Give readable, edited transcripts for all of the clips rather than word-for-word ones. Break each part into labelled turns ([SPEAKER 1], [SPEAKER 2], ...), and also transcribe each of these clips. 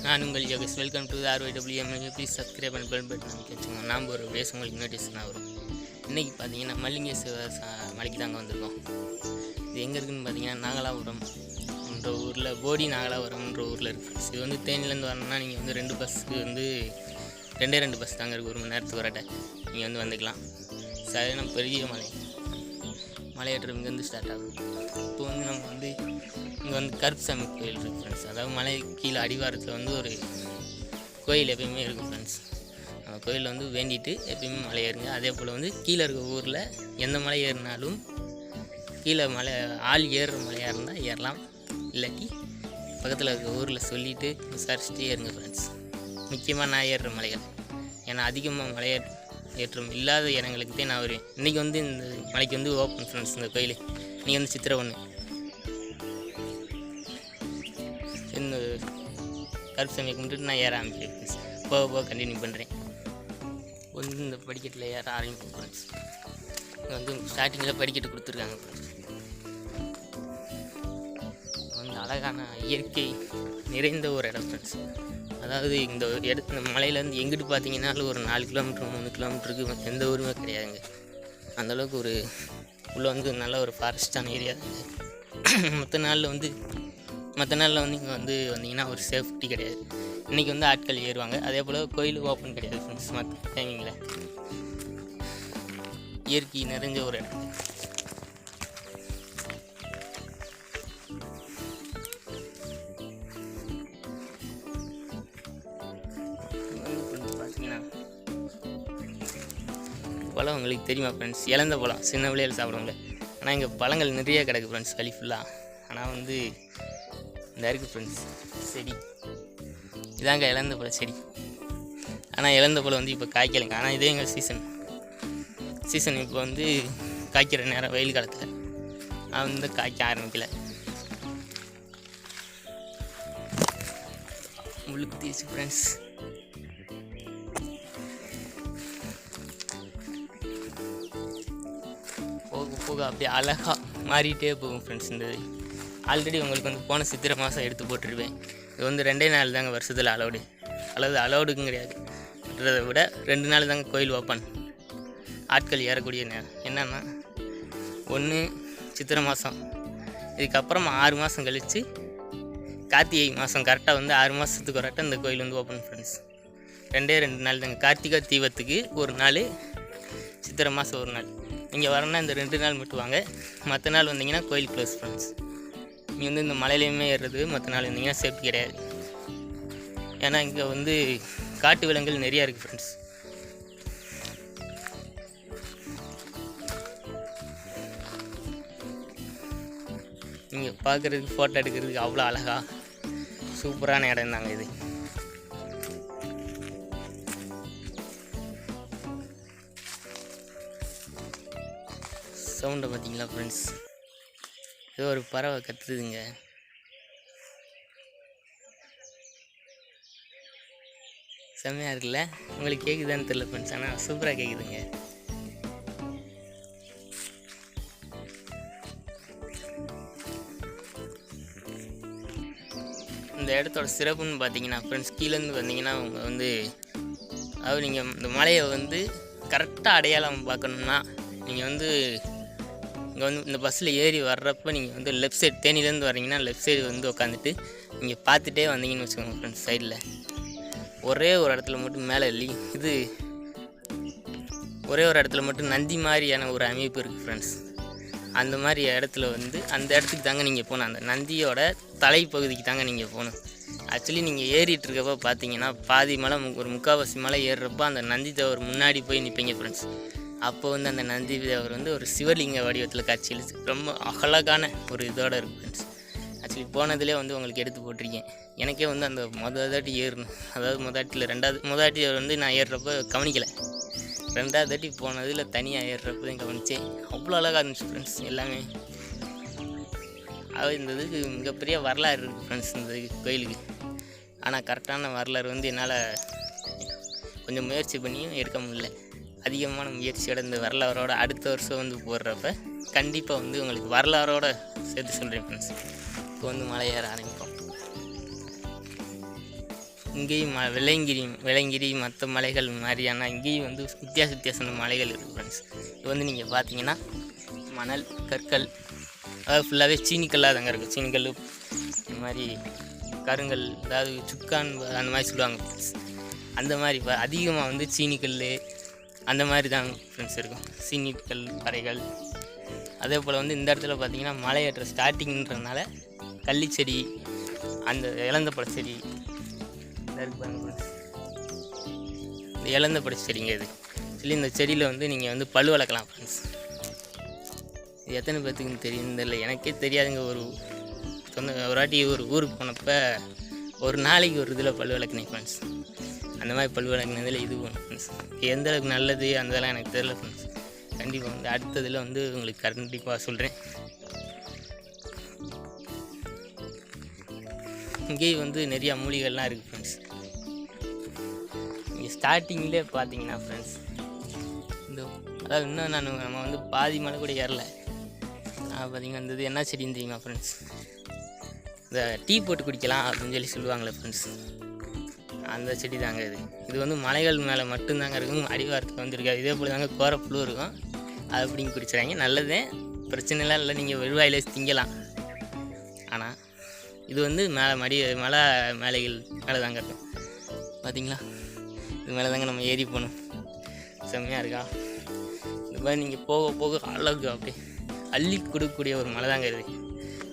[SPEAKER 1] நான் உங்கள் Yogesh. Welcome to RYWM. Please subscribe பண்ணி பெல் பட்டன் அமைக்க வச்சுக்கோங்க. நாம் ஒரு பேச உங்களுக்கு நோட்டிஸ்லாம் வரும். இன்றைக்கி பார்த்தீங்கன்னா மல்லிங்கேஸ்வரர் மலைக்கு தாங்க வந்திருக்கோம். இது எங்கே இருக்குதுன்னு பார்த்தீங்கன்னா நாகலாபுரம் என்ற ஊரில், போடி நாகலாபுரம்ன்ற ஊரில் இருக்குது. இது வந்து தேனிலேருந்து வரணும்னா நீங்கள் வந்து 2 பஸ்ஸுக்கு வந்து 2 பஸ் தாங்க இருக்குது. 1 மணி நேரத்துக்கு வரட்ட நீங்கள் வந்து வந்துக்கலாம். சரியான பெரிய மலையேற்றம் இங்கேருந்து ஸ்டார்ட் ஆகும். இப்போ வந்து நம்ம வந்து இங்கே வந்து கருப்புசாமி கோயில் இருக்குது ஃப்ரெண்ட்ஸ். அதாவது மலை கீழே அடிவாரத்தில் வந்து ஒரு கோயில் எப்பயுமே இருக்குது ஃப்ரெண்ட்ஸ். அந்த கோயிலில் வந்து வேண்டிட்டு எப்பயுமே மலை ஏறுங்க. அதே போல் வந்து கீழே இருக்க ஊரில் எந்த மலை ஏறினாலும் கீழே மலை ஆள் ஏறுற மலையாக இருந்தால் ஏறலாம், இல்லாட்டி பக்கத்தில் இருக்க ஊரில் சொல்லிவிட்டு விசாரிச்சுட்டு ஏறுங்க ஃப்ரெண்ட்ஸ். முக்கியமாக நான் ஏறுற மலைகள், ஏன்னா அதிகமாக ஏற்றம் இல்லாத இடங்களுக்கு தான் நான் வருவேன். இன்றைக்கி வந்து இந்த மலைக்கு வந்து ஓப்பன் ஃப்ரெண்ட்ஸ். இந்த கோயில் இன்றைக்கி வந்து சித்திரை 1 இந்த கருப்புசாமியை கும்பிட்டுட்டு நான் ஏற ஆரம்பிக்கிறேன் ஃப்ரெண்ட்ஸ். போக கண்டினியூ பண்ணுறேன். வந்து இந்த படிக்கட்டில் ஏற ஆரம்பிப்போம் ஃப்ரெண்ட்ஸ். இங்கே வந்து ஸ்டார்டிங்கில் படிக்கட்டு கொடுத்துருக்காங்க ஃப்ரெண்ட்ஸ். வந்து அழகான இயற்கை நிறைந்த ஒரு இடம் ஃப்ரெண்ட்ஸ். அதாவது இந்த இந்த மலையிலேருந்து எங்கிட்டு பார்த்தீங்கன்னாலும் ஒரு 4 கிலோமீட்டர் 3 கிலோமீட்டருக்கு எந்த ஊருமே கிடையாதுங்க. அந்தளவுக்கு ஒரு உள்ளே வந்து நல்ல ஒரு ஃபாரஸ்டான ஏரியா தாங்க. மற்ற நாளில் வந்து இங்கே வந்து வந்தீங்கன்னா ஒரு சேஃப்டி கிடையாது. இன்றைக்கி வந்து ஆட்கள் ஏறுவாங்க. அதே போல் கோயில் ஓப்பன் கிடையாது ஃப்ரெண்ட்ஸ். மற்ற டைமிங்கில் இயற்கை நிறைஞ்ச ஒரு இடம். பழம் உங்களுக்கு தெரியுமா ஃப்ரெண்ட்ஸ்? இழந்த பழம் சின்ன பிள்ளைகள் சாப்பிடுவாங்க. ஆனால் இங்கே பழங்கள் நிறைய கிடக்கு ஃப்ரெண்ட்ஸ், வழி ஃபுல்லாக. ஆனால் வந்து இந்த இருக்குது ஃப்ரெண்ட்ஸ் செடி, இதாங்க இழந்த பழம் செடி. ஆனால் இழந்த பழம் வந்து இப்போ காய்க்கலைங்க. ஆனால் இதே எங்கள் சீசன் இப்போ வந்து காய்க்கிற நேரம் வெயில் காலத்தில். நான் வந்து காய்க்க ஆரம்பிக்கலை. முழுக்கு தீச்சு ஃப்ரெண்ட்ஸ். போக அப்படியே அழகாக மாறிட்டே போகும் ஃப்ரெண்ட்ஸ். இந்த ஆல்ரெடி உங்களுக்கு வந்து போன சித்திரை மாதம் எடுத்து போட்டுருவேன். இது வந்து 2 நாள் தாங்க வருஷத்தில் அலௌடுக்கும் கிடையாது. விட 2 நாள் தாங்க கோயில் ஓப்பன். ஆட்கள் ஏறக்கூடிய நேரம் என்னென்னா 1 சித்திரை மாதம், இதுக்கப்புறம் 6 மாதம் கழித்து கார்த்திகை மாதம் கரெக்டாக வந்து 6 மாதத்துக்கு கரெக்டாக இந்த கோயில் வந்து ஓப்பன் ஃப்ரெண்ட்ஸ். 2 நாள் தாங்க. கார்த்திகை தீபத்துக்கு 1 நாள், சித்திரை மாதம் 1 நாள். நீங்கள் வரணும்னா இந்த 2 நாள் மட்டும் வாங்க. மற்ற நாள் வந்தீங்கன்னா கோயில் க்ளோஸ் ஃப்ரெண்ட்ஸ். நீங்கள் வந்து இந்த மலையிலையுமே ஏறுறது மற்ற நாள் வந்தீங்கன்னா சேஃப்டி கிடையாது. ஏன்னா இங்கே வந்து காட்டு விலங்குகள் நிறையா இருக்குது ஃப்ரெண்ட்ஸ். நீங்கள் பார்க்குறதுக்கு ஃபோட்டோ எடுக்கிறதுக்கு அவ்வளோ அழகாக சூப்பரான இடம் தாங்க இது. சவுண்டை பார்த்தீங்களா ஃப்ரெண்ட்ஸ்? ஏதோ ஒரு பறவை கத்துதுங்க. செம்மையாக இருக்குல்ல? உங்களுக்கு கேட்குதான்னு தெரியல ஃப்ரெண்ட்ஸ், ஆனால் சூப்பராக கேட்குதுங்க. இந்த இடத்தோட சிறப்புன்னு பார்த்தீங்கன்னா ஃப்ரெண்ட்ஸ், கீழேருந்து வந்தீங்கன்னா அவங்க வந்து அதாவது நீங்கள் இந்த மலையை வந்து கரெக்டாக அடையாளம் பார்க்கணுன்னா நீங்கள் வந்து இங்கே வந்து இந்த பஸ்ஸில் ஏறி வர்றப்போ நீங்கள் வந்து லெஃப்ட் சைடு, தேனிலேருந்து வரீங்கன்னா லெஃப்ட் சைடு வந்து உட்காந்துட்டு நீங்கள் பார்த்துட்டே வந்தீங்கன்னு வச்சுக்கோங்க ஃப்ரெண்ட்ஸ். சைடில் ஒரே ஒரு இடத்துல மட்டும் மேலே ஒரே ஒரு இடத்துல மட்டும் நந்தி மாதிரியான ஒரு அமைப்பு இருக்குது ஃப்ரெண்ட்ஸ். அந்த மாதிரி இடத்துல வந்து அந்த இடத்துக்கு தாங்க நீங்கள் போகணும். அந்த நந்தியோட தலைப்பகுதிக்கு தாங்க நீங்கள் போகணும். ஆக்சுவலி நீங்கள் ஏறிட்டு இருக்கப்போ பார்த்தீங்கன்னா பாதி மலை, ஒரு 3/4 மலை ஏறுறப்போ அந்த நந்தி தேவர் முன்னாடி போய் நிற்பீங்க ஃப்ரெண்ட்ஸ். அப்போ வந்து அந்த நந்தி தேவர் வந்து ஒரு சிவலிங்க வடிவத்தில் காட்சியளிச்சு ரொம்ப அழகான ஒரு இதோடு இருக்குது ஃப்ரெண்ட்ஸ். ஆக்சுவலி போனதுலேயே வந்து உங்களுக்கு எடுத்து போட்டிருக்கேன். எனக்கே வந்து அந்த மொதல் தாட்டி ஏறணும், அதாவது முதலாட்டி வந்து நான் ஏறுறப்போ கவனிக்கலை. 2வது தாட்டி போனதில் தனியாக ஏறுறப்போ தான் கவனித்தேன். அவ்வளோ அழகாக இருந்துச்சு ஃப்ரெண்ட்ஸ் எல்லாமே. அது இந்த இதுக்கு மிகப்பெரிய வரலாறு இருக்குது ஃப்ரெண்ட்ஸ் இந்த கோயிலுக்கு. ஆனால் கரெக்டான வரலாறு வந்து என்னால் கொஞ்சம் முயற்சி பண்ணியும் எடுக்க முடியல. அதிகமான முயற்சியோட இந்த வரலாறோட அடுத்த வருஷம் வந்து போடுறப்ப கண்டிப்பாக வந்து உங்களுக்கு வரலாறோட சேர்த்து சொல்கிறேன் ஃப்ரெண்ட்ஸ். இப்போ வந்து மலை ஏற ஆரம்பிப்போம். இங்கேயும் வெள்ளையங்கிரி மற்ற மலைகள் மாதிரியான இங்கேயும் வந்து வித்தியாசமான மலைகள் இருக்குது ஃப்ரெண்ட்ஸ். இது வந்து நீங்கள் பார்த்தீங்கன்னா மணல் கற்கள், அதாவது ஃபுல்லாகவே சீனிக்கல்லாக தாங்க இருக்குது. சீனிக்கல் இந்த மாதிரி கருங்கல், அதாவது சுக்கான் அந்த மாதிரி சொல்லுவாங்க ஃப்ரெண்ட்ஸ். அந்த மாதிரி அதிகமாக வந்து சீனிக்கல் அந்த மாதிரி தான் ஃப்ரெண்ட்ஸ் இருக்கும், சீனிக்கல் பாறைகள். அதே போல் வந்து இந்த இடத்துல பார்த்தீங்கன்னா மலையேற்ற ஸ்டார்டிங்கிறதுனால கள்ளிச்செடி, அந்த இலந்த பழச்செடி இருக்கு பாருங்க ஃப்ரெண்ட்ஸ். இந்த இலந்த பழச்செடிங்க இது சொல்லி இந்த செடியில் வந்து நீங்கள் வந்து பல் வளர்க்கலாம் ஃப்ரெண்ட்ஸ். இது எத்தனை பேர்த்துக்குன்னு தெரியும் தெரியல, எனக்கே தெரியாதுங்க. ஒரு வாட்டி ஒரு ஊருக்கு போனப்போ ஒரு நாளைக்கு ஒரு இதில் பல் விளக்குனேன் ஃப்ரெண்ட்ஸ். அந்த மாதிரி பல் விளக்குனதில் இது ஒன்று ஃப்ரெண்ட்ஸ். எந்த அளவுக்கு நல்லது அந்தெல்லாம் எனக்கு தெரியல ஃப்ரெண்ட்ஸ். கண்டிப்பாக வந்து அடுத்ததில் வந்து உங்களுக்கு கண்டிப்பாக சொல்கிறேன். இங்கேயும் வந்து நிறையா மூலிகைலாம் இருக்குது ஃப்ரெண்ட்ஸ். இங்கே ஸ்டார்டிங்லேயே பார்த்தீங்கன்னா ஃப்ரெண்ட்ஸ், இந்த அதாவது இன்னும் நம்ம வந்து பாதி மலை கூட ஏறல. பார்த்தீங்கன்னா இந்த இது என்ன செடின்னு தெரியுமா ஃப்ரெண்ட்ஸ்? இந்த டீ போட்டு குடிக்கலாம் அப்படின்னு சொல்லி சொல்லுவாங்களே ஃப்ரெண்ட்ஸ், அந்த செடி தாங்க இது. இது வந்து மலைகள் மேலே மட்டும்தாங்க இருக்கும், அடிவாரத்துக்கு வந்துருக்காது. இதே போல் தாங்க கோரப்புழு இருக்கும், அது அப்படிங்க குடிச்சிடாங்க. நல்லதே, பிரச்சனைலாம் இல்லை, நீங்கள் வெறுவாயிலே திங்கலாம். ஆனால் இது வந்து மலை மேலைகள் மேலே தாங்க இருக்கும். பார்த்தீங்களா, இது மேலே தாங்க நம்ம ஏறி போகணும். செம்மையாக இருக்கா? இந்த மாதிரி நீங்கள் போக போக அழகு அப்படி அள்ளி கொடுக்கக்கூடிய ஒரு மலை தாங்க இது.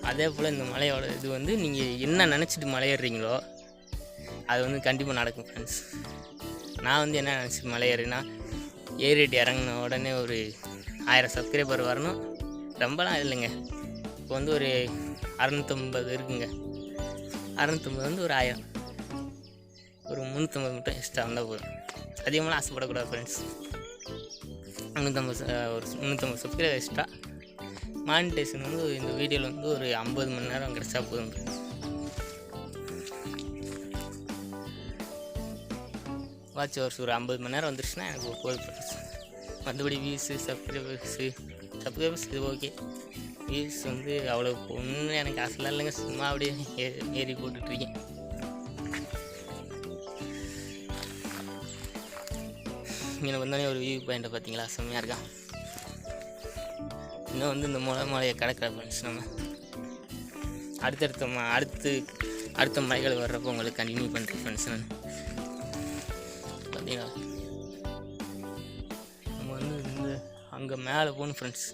[SPEAKER 1] அதே போல் இந்த மலையோட இது வந்து நீங்கள் என்ன நினச்சிட்டு மலையேறீங்களோ அது வந்து கண்டிப்பாக நடக்கும் ஃப்ரெண்ட்ஸ். நான் வந்து என்ன நினச்சிட்டு மலையேறினா, ஏறிட்டு இறங்கின உடனே ஒரு 1000 சப்ஸ்கிரைபர் வரணும். ரொம்பலாம் இல்லைங்க, இப்போ வந்து ஒரு 650 இருக்குங்க. 650 வந்து ஒரு 1000, ஒரு 350 மட்டும் எக்ஸ்ட்ரா வந்தால் போதும். அதிகமாக ஆசைப்படக்கூடாது ஃப்ரெண்ட்ஸ். 350 subscriber extra. மானிட்டேஷன் வந்து இந்த வீடியோவில் வந்து ஒரு 50 மணி நேரம் கிடச்சா போதும். வாட்ச் ஹவர்ஸ் ஒரு 50 மணி நேரம் வந்துருச்சுன்னா எனக்கு போதும் ஃப்ரெண்ட்ஸ். மற்றபடி வியூஸு சப்ஸ்கிரைபர்ஸ் இது ஓகே. வியூஸ் வந்து அவ்வளோ ஒன்றும் எனக்கு ஆசைலாம் இல்லைங்க, சும்மா அப்படியே ஏறி போட்டுட்ருக்கேன். இங்கே வந்தோடனே ஒரு வியூ பாயிண்ட்டை பார்த்தீங்களா, செம்மையாக இருக்கா? இன்னும் வந்து இந்த மலையை கடக்கிற ஃப்ரெண்ட்ஸ். நம்ம அடுத்த மலைகள் வர்றப்போ உங்களுக்கு கண்டினியூ பண்ணுறேன் ஃப்ரெண்ட்ஸ். நான் பார்த்தீங்களா, நம்ம வந்து இந்த அங்கே மேலே போகணும் ஃப்ரெண்ட்ஸ்.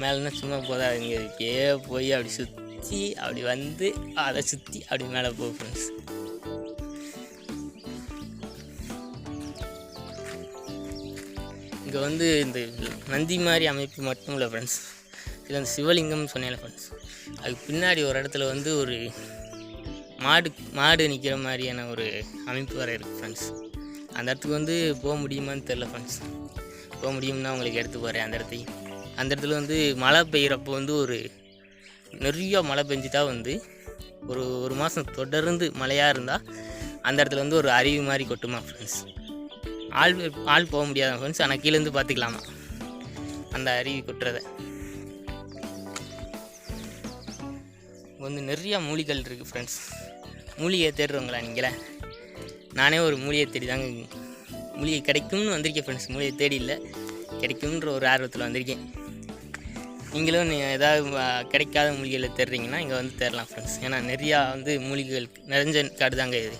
[SPEAKER 1] மேலேன்னா சும்மா போதாது, இங்கே இப்படியே போய் அப்படி சுற்றி அப்படி வந்து அதை சுற்றி அப்படி மேலே போகும் ஃப்ரெண்ட்ஸ். இங்கே வந்து இந்த நந்தி மாதிரி அமைப்பு மட்டும் இல்லை ஃப்ரெண்ட்ஸ், இது அந்த சிவலிங்கம்னு சொன்னேன் ஃப்ரெண்ட்ஸ். அதுக்கு பின்னாடி ஒரு இடத்துல வந்து ஒரு மாடு நிற்கிற மாதிரியான ஒரு அமைப்பு வர இருக்குது ஃப்ரெண்ட்ஸ். அந்த இடத்துக்கு வந்து போக முடியுமான்னு தெரில ஃப்ரெண்ட்ஸ். போக முடியும்னா உங்களுக்கு எடுத்து போகிறேன் அந்த இடத்துல வந்து மழை பெய்கிறப்போ வந்து நிறைய மழை பெஞ்சிட்டா வந்து ஒரு மாதம் தொடர்ந்து மழையாக இருந்தால் அந்த இடத்துல வந்து ஒரு அருவி மாதிரி கொட்டுமா ஃப்ரெண்ட்ஸ். ஆள் போக முடியாத ஃப்ரெண்ட்ஸ், ஆனால் கீழேருந்து பார்த்துக்கலாமா அந்த அருவி கொட்டுறதை. வந்து நிறையா மூலிகள் இருக்குது ஃப்ரெண்ட்ஸ். மூலிகை தேடுறவங்களா நீங்களே? நானே ஒரு மூலிகை தேடி தாங்க, மூலிகை கிடைக்கும்னு வந்திருக்கேன் ஃப்ரெண்ட்ஸ். மூலிகை தேடி இல்லை, கிடைக்கும்ன்ற ஒரு ஆர்வத்தில் வந்திருக்கேன். நீங்களும் ஏதாவது கிடைக்காத மூலிகைகளை தேடுறீங்கன்னா இங்கே வந்து தேடலாம் ஃப்ரெண்ட்ஸ். ஏன்னா நிறையா வந்து மூலிகைகள் நிறைஞ்ச காடு தாங்க இது.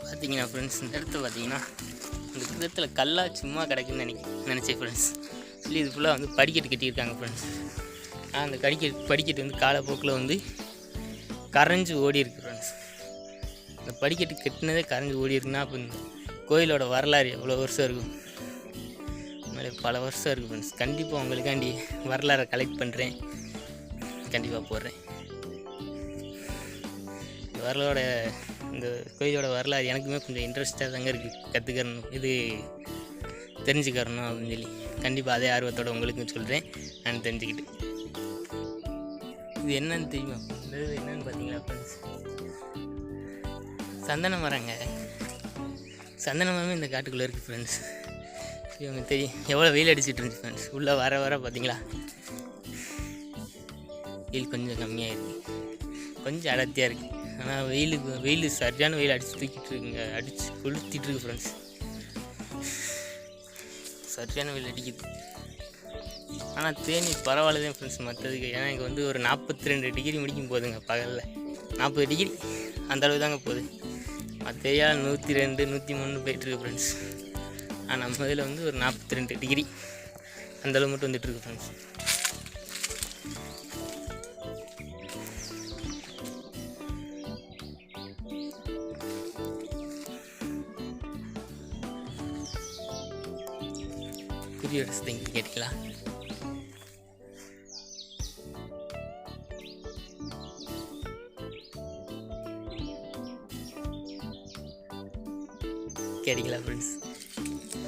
[SPEAKER 1] பார்த்தீங்கன்னா ஃப்ரெண்ட்ஸ், இந்த இடத்த பார்த்தீங்கன்னா இந்த இடத்துல கல்லாக சும்மா கிடக்குன்னு நினச்சேன் ஃப்ரெண்ட்ஸ். சொல்லி இது ஃபுல்லாக வந்து படிக்கட்டு கட்டியிருக்காங்க ஃப்ரெண்ட்ஸ். அந்த படிக்கட்டு வந்து காலப்போக்கில் வந்து கரைஞ்சி ஓடி இருக்கு ஃப்ரெண்ட்ஸ். இந்த படிக்கட்டு கட்டினதே கரைஞ்சி ஓடி இருக்குன்னா அப்போ இந்த கோயிலோட வரலாறு எவ்வளோ வருஷம் இருக்கும், பல வருஷம் இருக்குது ஃப்ரெண்ட்ஸ். கண்டிப்பாக உங்களுக்காண்டி வரலாறை கலெக்ட் பண்ணுறேன், கண்டிப்பாக போடுறேன். இந்த கோயிலோட வரலாறு எனக்குமே கொஞ்சம் இன்ட்ரெஸ்ட்டாக தாங்க இருக்குது, கற்றுக்கணும், இது தெரிஞ்சுக்கணும் அப்படின்னு சொல்லி கண்டிப்பாக அதே ஆர்வத்தோடு உங்களுக்கும் சொல்கிறேன். நான் தெரிஞ்சுக்கிட்டு இது என்னன்னு தெரியுமா, இது என்னன்னு பார்த்தீங்களா ஃப்ரெண்ட்ஸ், சந்தன மரங்க. சந்தன மரமே இந்த காட்டுக்குள்ளே இருக்குது ஃப்ரெண்ட்ஸ். இவங்க தெரியும் எவ்வளோ வெயில் அடிச்சுட்டு இருந்துச்சு ஃப்ரெண்ட்ஸ். உள்ளே வர பார்த்தீங்களா வெயில் கொஞ்சம் கம்மியாக இருக்குது. கொஞ்சம் அடர்த்தியாக இருக்குது. ஆனால் வெயில் சரியான வெயில் அடித்து தூக்கிட்டு இருக்குங்க, அடித்து கொளுத்திட்டுருக்கு ஃப்ரெண்ட்ஸ். சரியான வெயில் அடிக்குது. ஆனால் தேனி பரவாயில்லதான் ஃப்ரெண்ட்ஸ் மற்றதுக்கு. ஏன்னா இங்கே வந்து ஒரு 42 டிகிரி முடிக்கும் போகுதுங்க பகலில். 40 டிகிரி அந்த அளவு தாங்க போகுது. மற்ற ஏரியாவில் 102 103 போயிட்டுருக்கு ஃப்ரெண்ட்ஸ். ஆனால் நம்ம இதில் வந்து ஒரு 42 டிகிரி அந்தளவு மட்டும் வந்துட்டுருக்கு ஃப்ரெண்ட்ஸ். புரிய அடிச்சுங்க கேட்டீங்களா? கேட்டீங்களா ஃப்ரெண்ட்ஸ்?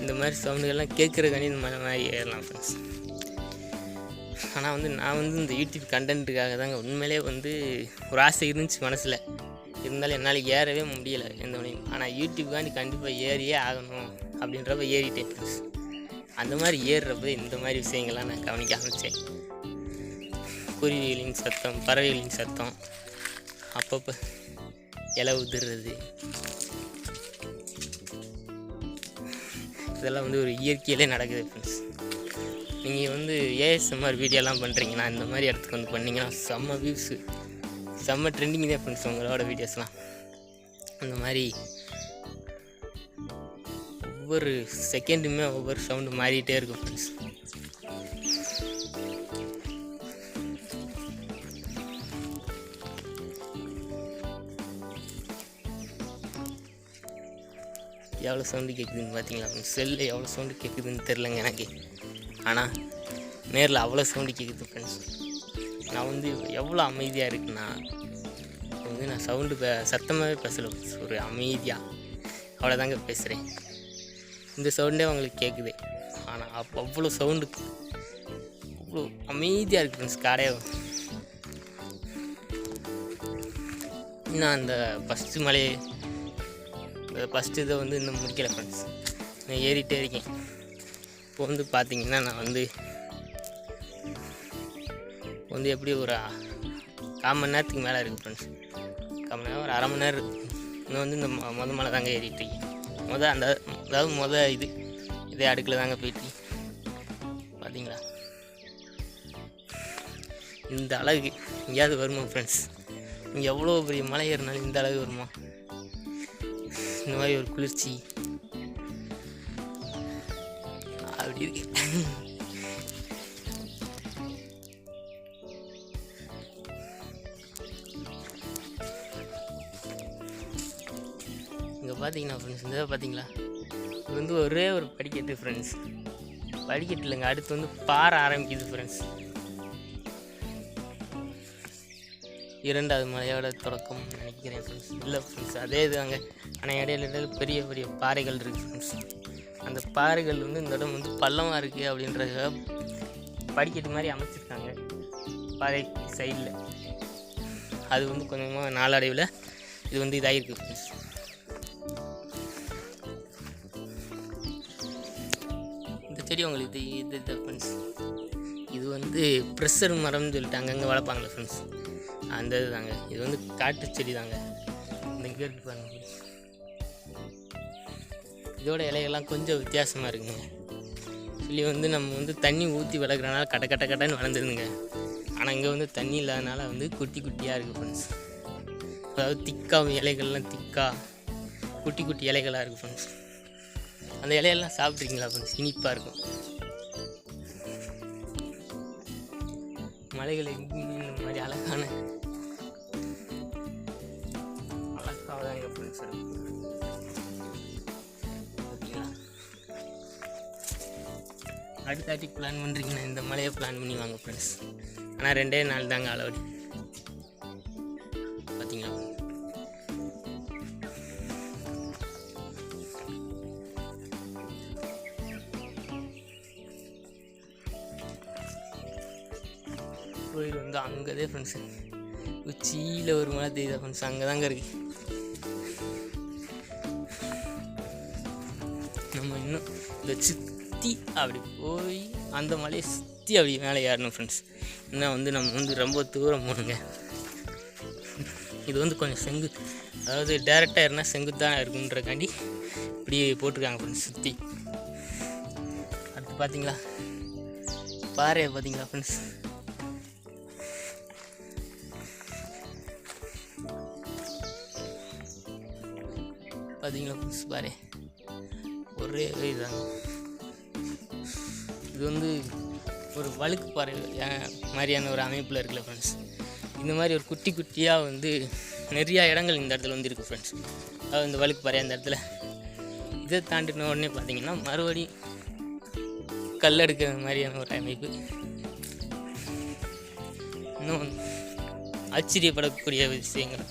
[SPEAKER 1] இந்த மாதிரி சவுண்டுகள்லாம் கேட்குறக்காண்டி இந்த மாதிரி ஏறலாம் ஃப்ரெண்ட்ஸ். ஆனால் வந்து நான் வந்து இந்த யூடியூப் கண்டென்ட்டுக்காக தாங்க உண்மையிலே வந்து ஒரு ஆசை இருந்துச்சு மனசில். இருந்தாலும் என்னால் ஏறவே முடியலை எந்த ஒன்றையும். ஆனால் யூடியூப்காண்டி கண்டிப்பாக ஏறியே ஆகணும் அப்படின்றப்ப ஏறிட்டேன் ஃப்ரெண்ட்ஸ். அந்த மாதிரி ஏறுறப்ப இந்த மாதிரி விஷயங்கள்லாம் நான் கவனிக்க ஆரம்பித்தேன். குருவிகளின் சத்தம், பறவைகளின் சத்தம், அப்பப்போ இலை உதிர்றது, இதெல்லாம் வந்து ஒரு இயற்கையிலே நடக்குது ஃப்ரெண்ட்ஸ். நீங்கள் வந்து ஏஎஸ்எம்ஆர் வீடியோலாம் பண்ணுறீங்கன்னா இந்த மாதிரி இடத்துக்கு வந்து பண்ணிங்கன்னா செம்ம வியூஸு, செம்ம ட்ரெண்டிங் தான் ஃப்ரெண்ட்ஸ் உங்களோட வீடியோஸ்லாம். அந்த மாதிரி ஒவ்வொரு செகண்டுமே ஒவ்வொரு சவுண்டு மாறிக்கிட்டே இருக்கும் ஃப்ரெண்ட்ஸ். எவ்வளோ சவுண்டு கேட்குதுன்னு பார்த்தீங்களா ஃப்ரெண்ட்ஸ்? செல்லில் எவ்வளோ சவுண்டு கேட்குதுன்னு தெரிலங்க எனக்கு. ஆனால் நேரில் அவ்வளோ சவுண்டு கேட்குது ஃப்ரெண்ட்ஸ். நான் வந்து எவ்வளோ அமைதியாக இருக்குன்னா வந்து நான் சவுண்டு சத்தமாகவே பேசலை ஃப்ரெண்ட்ஸ். ஒரு அமைதியாக அவ்வளோதாங்க பேசுகிறேன். இந்த சவுண்டே அவங்களுக்கு கேட்குது. ஆனால் அப்போ அவ்வளோ சவுண்டு, அவ்வளோ அமைதியாக இருக்குது ஃப்ரெண்ட்ஸ் காடையே. இன்னும் அந்த ஃபஸ்ட்டு இதை வந்து இன்னும் முடிக்கலை ஃப்ரெண்ட்ஸ். நான் ஏறிட்டே இருக்கேன். இப்போ வந்து பார்த்திங்கன்னா நான் வந்து எப்படி ஒரு 1/4 மணி நேரத்துக்கு மேலே இருக்குது ஃப்ரெண்ட்ஸ். 1/4 மணி நேரம், ஒரு 1/2 மணி நேரம் இருக்குது. இன்னும் வந்து இந்த மலை தாங்க ஏறிட்டு இருக்கேன். இதே அடுக்கில் தாங்க போயிட்டு பார்த்தீங்களா? இந்த அழகு எங்கேயாவது வருமா ஃப்ரெண்ட்ஸ்? இங்கே எவ்வளோ பெரிய மலை ஏறினாலும் இந்த அழகு வருமா? இந்த மாதிரி ஒரு குளிர்ச்சி அப்படி இருக்கு. இங்கே பார்த்தீங்கன்னா ஃப்ரெண்ட்ஸ், இந்த பார்த்தீங்களா, இது வந்து ஒரே ஒரு படிக்கட்டு ஃப்ரெண்ட்ஸ். படிக்கட்டு இல்லைங்க, அடுத்து வந்து பாறை ஆரம்பிக்குது ஃப்ரெண்ட்ஸ். 2வது மலையோட தொடக்கம் நினைக்கிறேன் ஃப்ரெண்ட்ஸ். இல்லை ஃப்ரெண்ட்ஸ், அதே இது அங்கே. ஆனால் இடையில பெரிய பெரிய பாறைகள் இருக்குது ஃப்ரெண்ட்ஸ். அந்த பாறைகள் வந்து இந்த இடம் வந்து பள்ளமாக இருக்குது அப்படின்றத படிக்கட்டு மாதிரி அமைச்சிருக்காங்க பாறை சைடில். அது வந்து கொஞ்சமாக நாளடைவில் இது வந்து இதாகிருக்கு ஃப்ரெண்ட்ஸ். இந்த செடி உங்களுக்கு இது ஃப்ரெண்ட்ஸ், இது வந்து ப்ரெஷர் மரம்னு சொல்லிட்டு அங்கங்கே வளர்ப்பாங்களே ஃப்ரெண்ட்ஸ், அந்த இது தாங்க. இது வந்து காட்டு செடி தாங்க. இந்த இங்கே இருக்கு பாருங்க. இதோட இலைகள்லாம் கொஞ்சம் வித்தியாசமாக இருக்குங்க. சொல்லி வந்து நம்ம வந்து தண்ணி ஊற்றி வளர்க்குறனால கட்டன்னு வளர்ந்துருந்துங்க. ஆனால் இங்கே வந்து தண்ணி இல்லாதனால வந்து குட்டி குட்டியாக இருக்குது ஃப்ரெண்ட்ஸ். அதாவது திக்காக இலைகள்லாம் குட்டி குட்டி இலைகளாக இருக்குது ஃப்ரெண்ட்ஸ். அந்த இலையெல்லாம் சாப்பிட்ருக்கீங்களா ஃப்ரெண்ட்ஸ்? இனிப்பாக இருக்கும். மலைகள் எங்கேயுமே இந்த மாதிரி அழகாக தான் எங்கள் ஃப்ரெண்ட்ஸ் இருக்கும். ஓகேங்களா? அடுத்தாட்டி பிளான் பண்ணுறீங்கன்னா இந்த மலையை பிளான் பண்ணி வாங்க ஃப்ரெண்ட்ஸ். ஆனால் 2 நாள் தாங்க அளவு. பார்த்தீங்களா? கோயில் வந்து அங்கேதே ஃப்ரெண்ட்ஸு, உச்சியில் ஒரு மலை தெரியுதா ஃப்ரெண்ட்ஸ்? அங்கே தாங்க இருக்குது. நம்ம இன்னும் இதை சுற்றி அப்படி போய் அந்த மலையை சுற்றி அப்படி மேலே ஏறணும் ஃப்ரெண்ட்ஸ். இன்னும் வந்து நம்ம வந்து ரொம்ப தூரம் போகணுங்க. இது வந்து கொஞ்சம் அதாவது டேரெக்டாக இருந்தால் செங்குத்தான் இருக்குன்றக்காண்டி இப்படி போட்டிருக்காங்க ஃப்ரெண்ட்ஸ் சுற்றி. அடுத்து பார்த்தீங்களா பாறையை பார்த்தீங்களா ஃப்ரெண்ட்ஸ், பார்த்தீங்களா ஃப்ரெண்ட்ஸ் பாறை ஒரே இதாங்க. இது வந்து ஒரு வழுக்கு பாறை மாதிரியான ஒரு அமைப்பில் இருக்குல்ல ஃப்ரெண்ட்ஸ். இந்த மாதிரி ஒரு குட்டி குட்டியாக வந்து நிறையா இடங்கள் இந்த இடத்துல வந்து இருக்குது ஃப்ரெண்ட்ஸ். அதாவது இந்த வழுக்கு பாறை அந்த இடத்துல இதை தாண்டின உடனே பார்த்தீங்கன்னா மறுபடி கல் எடுக்கிற மாதிரியான ஒரு அமைப்பு. இன்னும் ஆச்சரியப்படக்கூடிய விஷயங்கள்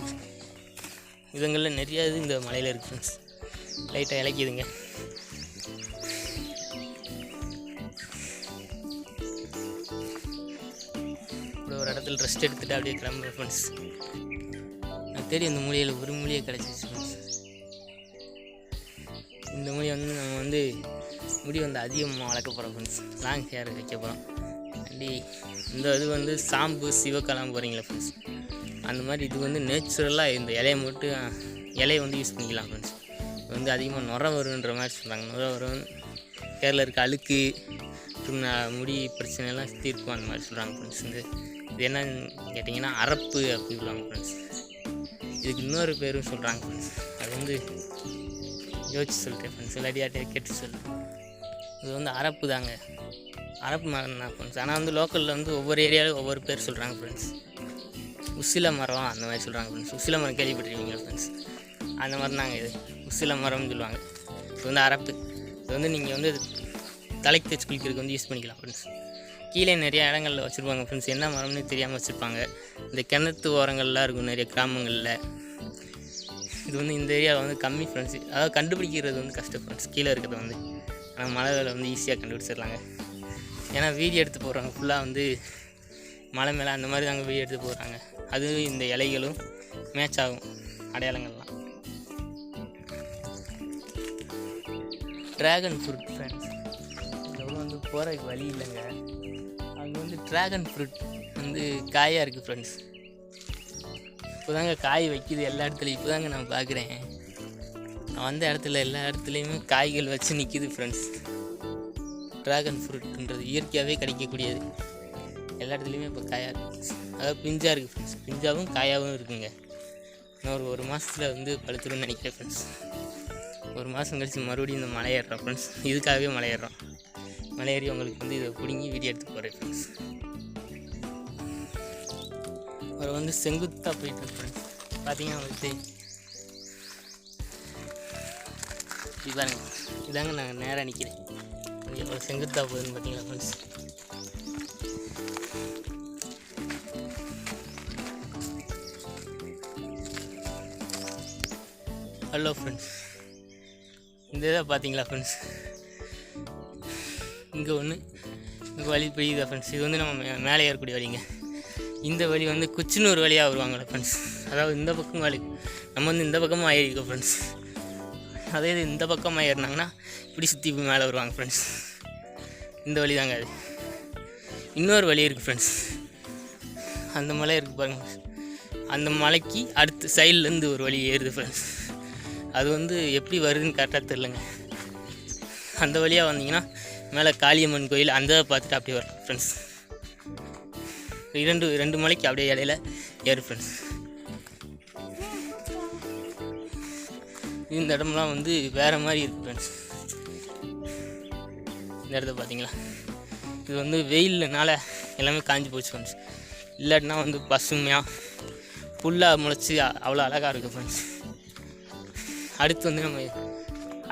[SPEAKER 1] இதுங்களில் நிறையா இது இந்த மலையில் இருக்குது ஃப்ரெண்ட்ஸ். லைட்டாக இலக்கிதுங்க. ஒரு இடத்துல ரெஸ்ட் எடுத்துகிட்டு அப்படியே கிளம்புறேன் ஃப்ரெண்ட்ஸ். எனக்கு தெரியும் இந்த மூலிகையில் ஒரு மூலிகை கிடச்சிச்சு ஃப்ரெண்ட்ஸ். இந்த மூலிகை வந்து நம்ம வந்து முடி வந்து அதிகமாக வளர்க்க போகிறோம் ஃப்ரெண்ட்ஸ். லாங் ஹேர் வைக்க போகிறோம். அப்படி இந்த இது வந்து சாம்பு சிவக்கலாம் போகிறீங்களா ஃப்ரெண்ட்ஸ், அந்த மாதிரி இது வந்து நேச்சுரலாக இந்த இலையை வந்து யூஸ் பண்ணிக்கலாம் ஃப்ரெண்ட்ஸ். இது வந்து அதிகமாக நுர வருன்ற மாதிரி சொல்கிறாங்க. நுர வரும், ஹேரில் இருக்க அழுக்கு முடி பிரச்சனைலாம் தீர்க்கும் அந்த மாதிரி சொல்கிறாங்க ஃப்ரெண்ட்ஸ். இது என்னன்னு கேட்டிங்கன்னா அரப்பு அப்படின்னு சொல்லுவாங்க ஃப்ரெண்ட்ஸ். இதுக்கு இன்னொரு பேரும் சொல்கிறாங்க ஃப்ரெண்ட்ஸ். அது வந்து யோசிச்சு சொல்லிட்டேன் ஃப்ரெண்ட்ஸ், இல்லாட்டியாட்டே கேட்டு சொல்லுறேன். இது வந்து அரப்பு தாங்க, அரப்பு மரம் தான் ஃப்ரெண்ட்ஸ். ஆனால் வந்து லோக்கலில் வந்து ஒவ்வொரு ஏரியாவில் ஒவ்வொரு பேர் சொல்கிறாங்க ஃப்ரெண்ட்ஸ். உசில மரம் அந்த மாதிரி சொல்கிறாங்க ஃப்ரெண்ட்ஸ். உசில மரம் கேள்விப்பட்டிருக்கீங்களா ஃப்ரெண்ட்ஸ், அந்த மாதிரி தாங்க இது உசில மரம்னு சொல்லுவாங்க. இது வந்து அரப்பு. இது வந்து நீங்கள் வந்து தலைக்கு தேய்ச்சி குளிக்கிறதுக்கு வந்து யூஸ் பண்ணிக்கலாம் ஃப்ரெண்ட்ஸ். கீழே நிறையா இடங்களில் வச்சுருப்பாங்க ஃப்ரெண்ட்ஸ், என்ன மரம்னு தெரியாமல் வச்சுருப்பாங்க. இந்த கிணத்து ஓரங்கள்லாம் இருக்கும் நிறைய கிராமங்களில். இது வந்து இந்த ஏரியாவில் வந்து கம்மி ஃப்ரெண்ட்ஸ், அதாவது கண்டுபிடிக்கிறது வந்து கஷ்டம் ஃப்ரெண்ட்ஸ் கீழே இருக்கிறத வந்து. ஆனால் மலை வேலை வந்து ஈஸியாக கண்டுபிடிச்சிடலாங்க. ஏன்னா வீடியோ எடுத்து போடுறாங்க ஃபுல்லாக வந்து மலை மேலே அந்த மாதிரி தாங்க வீடியோ எடுத்து போடுறாங்க. அது இந்த இலைகளும் மேட்ச் ஆகும் அடையாளங்கள்லாம். ட்ராகன் ஃப்ரூட் ஃப்ரெண்ட்ஸ், இந்த வந்து போகிறதுக்கு வழி இல்லைங்க. அங்கே வந்து ட்ராகன் ஃப்ரூட் வந்து காயாக இருக்குது ஃப்ரெண்ட்ஸ். இப்போ தாங்க காய் வைக்கிது எல்லா இடத்துலையும். இப்போ தாங்க நான் பார்க்குறேன். நான் வந்த இடத்துல எல்லா இடத்துலையுமே காய்கள் வச்சு நிற்கிது ஃப்ரெண்ட்ஸ். ட்ராகன் ஃப்ரூட்டுன்றது இயற்கையாகவே கிடைக்கக்கூடியது. எல்லா இடத்துலையுமே இப்போ காயாக இருக்குது, அதாவது பிஞ்சாக இருக்குது ஃப்ரெண்ட்ஸ். பிஞ்சாகவும் காயாகவும் இருக்குங்க. இன்னும் ஒரு மாதத்தில் வந்து பழுத்துருன்னு நினைக்கிறேன் ஃப்ரெண்ட்ஸ். ஒரு மாதம் கழிச்சு மறுபடியும் இந்த மலை ஏறுறோம் ஃப்ரெண்ட்ஸ். இதுக்காகவே மலை ஏறுறோம். மலை ஏறி உங்களுக்கு வந்து இதை பிடுங்கி வீடியோ எடுத்து போகிறேன் ஃப்ரெண்ட்ஸ். அவர் வந்து செங்குத்தாக போயிட்டு ஃப்ரெண்ட்ஸ். பார்த்தீங்கன்னா வந்து இது பாருங்க, இதாங்க நாங்கள் நேராக நிற்கிறேன். எவ்வளோ செங்குத்தாக போகுதுன்னு பார்த்தீங்களா ஃப்ரெண்ட்ஸ். ஹலோ ஃப்ரெண்ட்ஸ், இந்த இதை பார்த்தீங்களா ஃப்ரெண்ட்ஸ். இங்கே ஒன்று இங்கே வழி பெய்யுதா ஃப்ரெண்ட்ஸ். இது வந்து நம்ம மேலே ஏறக்கூடிய வழிங்க. இந்த வழி வந்து குச்சினூர் வழியாக வருவாங்களே ஃப்ரெண்ட்ஸ். அதாவது இந்த பக்கம் வழி நம்ம வந்து இந்த பக்கமாக ஏறிக்கோம் ஃப்ரெண்ட்ஸ். அதே இது இந்த பக்கமாக ஏறினாங்கன்னா இப்படி சுற்றி மேலே வருவாங்க ஃப்ரெண்ட்ஸ். இந்த வழி தாங்க அது. இன்னொரு வழி இருக்குது ஃப்ரெண்ட்ஸ். அந்த மலை இருக்குது பாருங்கள். அந்த மலைக்கு அடுத்த சைட்லேருந்து ஒரு வழி ஏறுது ஃப்ரெண்ட்ஸ். அது வந்து எப்படி வருதுன்னு கரெக்டாக தெரிலங்க. அந்த வழியாக வந்தீங்கன்னா மேலே காளியம்மன் கோயில் அந்த பார்த்துட்டு அப்படியே வரும் ஃப்ரெண்ட்ஸ். ரெண்டு மலைக்கு அப்படியே இடையில ஏறு ஃப்ரெண்ட்ஸ். இந்த இடம்லாம் வந்து வேறு மாதிரி இருக்குது ஃப்ரெண்ட்ஸ். இந்த இடத்த பார்த்தீங்களா, இது வந்து வெயில்னால எல்லாமே காஞ்சி போச்சு ஃப்ரெண்ட்ஸ். இல்லாட்டினா வந்து பசுமையாக புல்லாக முளைச்சி அவ்வளோ அழகாக இருக்குது ஃப்ரெண்ட்ஸ். அடுத்து வந்து நம்ம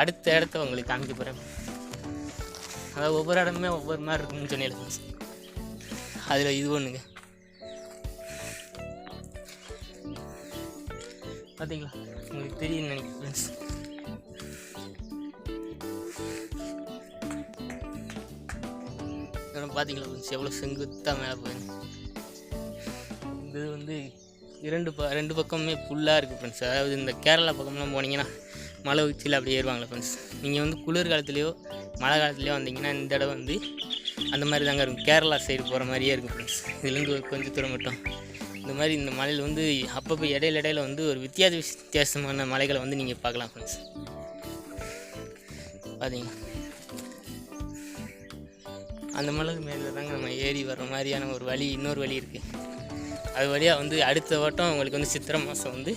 [SPEAKER 1] அடுத்த இடத்த உங்களுக்கு காமிக்க போகிறேன். அதாவது ஒவ்வொரு இடமுமே ஒவ்வொரு மாதிரி இருக்குன்னு சொன்னேன் ஃப்ரெண்ட்ஸ். அதில் இது ஒன்றுங்க பார்த்தீங்களா, உங்களுக்கு தெரியும்னு நினைக்கிறேன் ஃப்ரெண்ட்ஸ். பார்த்தீங்களா ஃப்ரெண்ட்ஸ் எவ்வளோ செங்குத்தாக மேலே போகுது. இது வந்து ரெண்டு பக்கமுமே ஃபுல்லாக இருக்குது ஃப்ரெண்ட்ஸ். அதாவது இந்த கேரளா பக்கம்லாம் போனீங்கன்னா மலை உச்சியில் அப்படி ஏறுவாங்களே ஃப்ரெண்ட்ஸ். நீங்கள் வந்து குளிர்காலத்துலேயோ மழை காலத்துலேயோ வந்தீங்கன்னா இந்த இடம் வந்து அந்த மாதிரி தாங்க இருக்கும். கேரளா சைடு போகிற மாதிரியே இருக்கும் ஃப்ரெண்ட்ஸ். இதுலேருந்து ஒரு கொஞ்சம் தூரம் மட்டும் இந்த மாதிரி இந்த மலையில் வந்து அப்பப்போ இடையில வந்து ஒரு வித்தியாசமான மலைகளை வந்து நீங்கள் பார்க்கலாம் ஃப்ரெண்ட்ஸ். பார்த்தீங்க அந்த மலை மேலே தாங்க நம்ம ஏறி வர்ற மாதிரியான ஒரு வழி, இன்னொரு வழி இருக்குது. அது வழியாக வந்து அடுத்த வட்டம் உங்களுக்கு வந்து சித்திரை மாதம் வந்து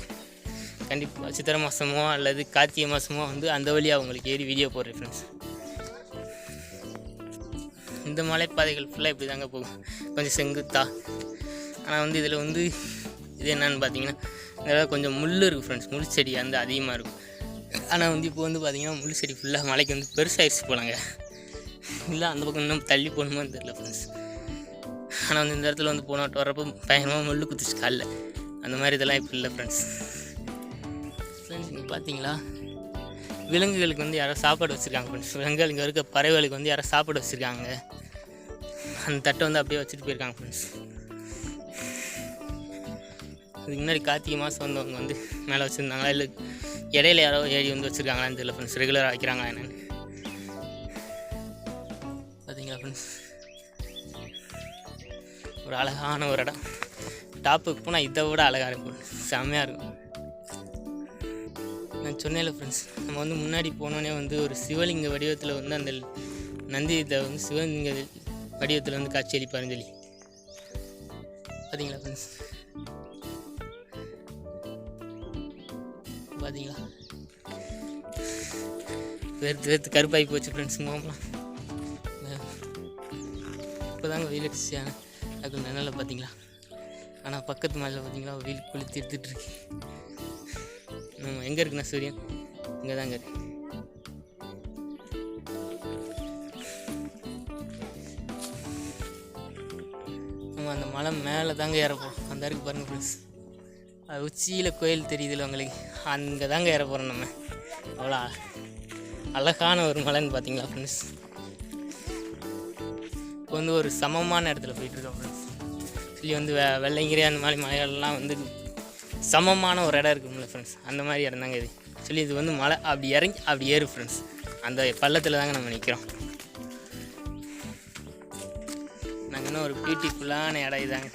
[SPEAKER 1] கண்டிப்பாக சித்திரை மாதமோ அல்லது கார்த்திகை மாதமோ வந்து அந்த வழியாக உங்களுக்கு ஏறி வீடியோ போடுறேன் ஃப்ரெண்ட்ஸ். இந்த மலைப்பாதைகள் ஃபுல்லாக இப்படி தாங்க போகும், கொஞ்சம் செங்குத்தா. ஆனால் வந்து இதில் வந்து இது என்னன்னு பார்த்தீங்கன்னா இதெல்லாம் கொஞ்சம் முள் இருக்குது ஃப்ரெண்ட்ஸ், முள் செடி வந்து அதிகமாக இருக்கும். ஆனால் வந்து இப்போ வந்து பார்த்திங்கன்னா முள் செடி ஃபுல்லாக மலைக்கு வந்து பெருசாகிடுச்சு போலாங்க. இல்லை அந்த பக்கம் இன்னும் தள்ளி போகணுமான்னு தெரியல ஃப்ரெண்ட்ஸ். ஆனால் வந்து இந்த இடத்துல வந்து போன வர்றப்போ பயங்கரமாக முள் குத்திச்சு காலில். அந்த மாதிரி இதெல்லாம் இப்போ இல்லை ஃப்ரெண்ட்ஸ். இங்கே பார்த்தீங்களா விலங்குகளுக்கு வந்து யாரோ சாப்பாடு வச்சுருக்காங்க ஃப்ரெண்ட்ஸ். விலங்குகள் இங்கே இருக்க பறவைகளுக்கு வந்து யாரோ சாப்பாடு வச்சுருக்காங்க. அந்த தட்டை வந்து அப்படியே வச்சுட்டு போயிருக்காங்க ஃப்ரெண்ட்ஸ். இதுக்கு முன்னாடி கார்த்திகை மாதம் வந்தவங்க வந்து மேலே வச்சுருந்தாங்களா இல்லை இடையில யாரோ ஏறி வந்து வச்சுருக்காங்களான்னு தெரியல ஃப்ரெண்ட்ஸ். ரெகுலராக வைக்கிறாங்களா என்னென்னு பார்த்தீங்களா ஃப்ரெண்ட்ஸ். ஒரு அழகான ஒரு இடம். டாப்புக்கு போனால் இதை விட அழகாக இருக்கும், செம்மையாக இருக்கும். நான் சொன்னேன்ல ஃப்ரெண்ட்ஸ், நம்ம வந்து முன்னாடி போனோடனே வந்து ஒரு சிவலிங்க வடிவத்தில் வந்து அந்த நந்தி இதை வந்து சிவலிங்க வடிவத்தில் வந்து காட்சி அளிப்பாருன்னு சொல்லி பார்த்தீங்களா ஃப்ரெண்ட்ஸ். பார்த்தீங்களா வேர்த்து கருப்பாகி போச்சு ஃப்ரெண்ட்ஸ். போகலாம் இப்போ தாங்க வெயில் அடிச்சியான அதுக்கு நிழலில் பார்த்தீங்களா. ஆனால் பக்கத்து மலையில் பார்த்தீங்களா வெயில் கொளுத்தி எடுத்துகிட்ருக்கு. நம்ம எங்கே இருக்குண்ணா சூரியன் இங்கே தாங்க இருக்கு. நம்ம அந்த மலை மேலே தாங்க ஏறப்போம். அந்த இருக்கு பாருங்கள் ஃப்ரெண்ட்ஸ், அது உச்சியில் கோயில் தெரியுதுல்ல உங்களுக்கு, அங்கே தாங்க ஏற போகிறோம் நம்ம. அவ்வளோ அழகான ஒரு மலைன்னு பார்த்தீங்களா ஃப்ரெண்ட்ஸ். இப்போ வந்து ஒரு சமமான இடத்துல போயிட்டுருக்கோம் ஃப்ரெண்ட்ஸ். சொல்லி வந்து வெள்ளைங்கிரி அந்த மாதிரி மலைகள்லாம் வந்து சமமான ஒரு இடம் இருக்கும்ல ஃப்ரெண்ட்ஸ், அந்த மாதிரி இடம் தாங்க இது. சொல்லி இது வந்து மலை அப்படி இறங்கி அப்படி ஏறு ஃப்ரெண்ட்ஸ். அந்த பள்ளத்தில் தாங்க நம்ம நிற்கிறோம். நாங்கள் இன்னும் ஒரு பியூட்டிஃபுல்லான இடம் இதாங்க.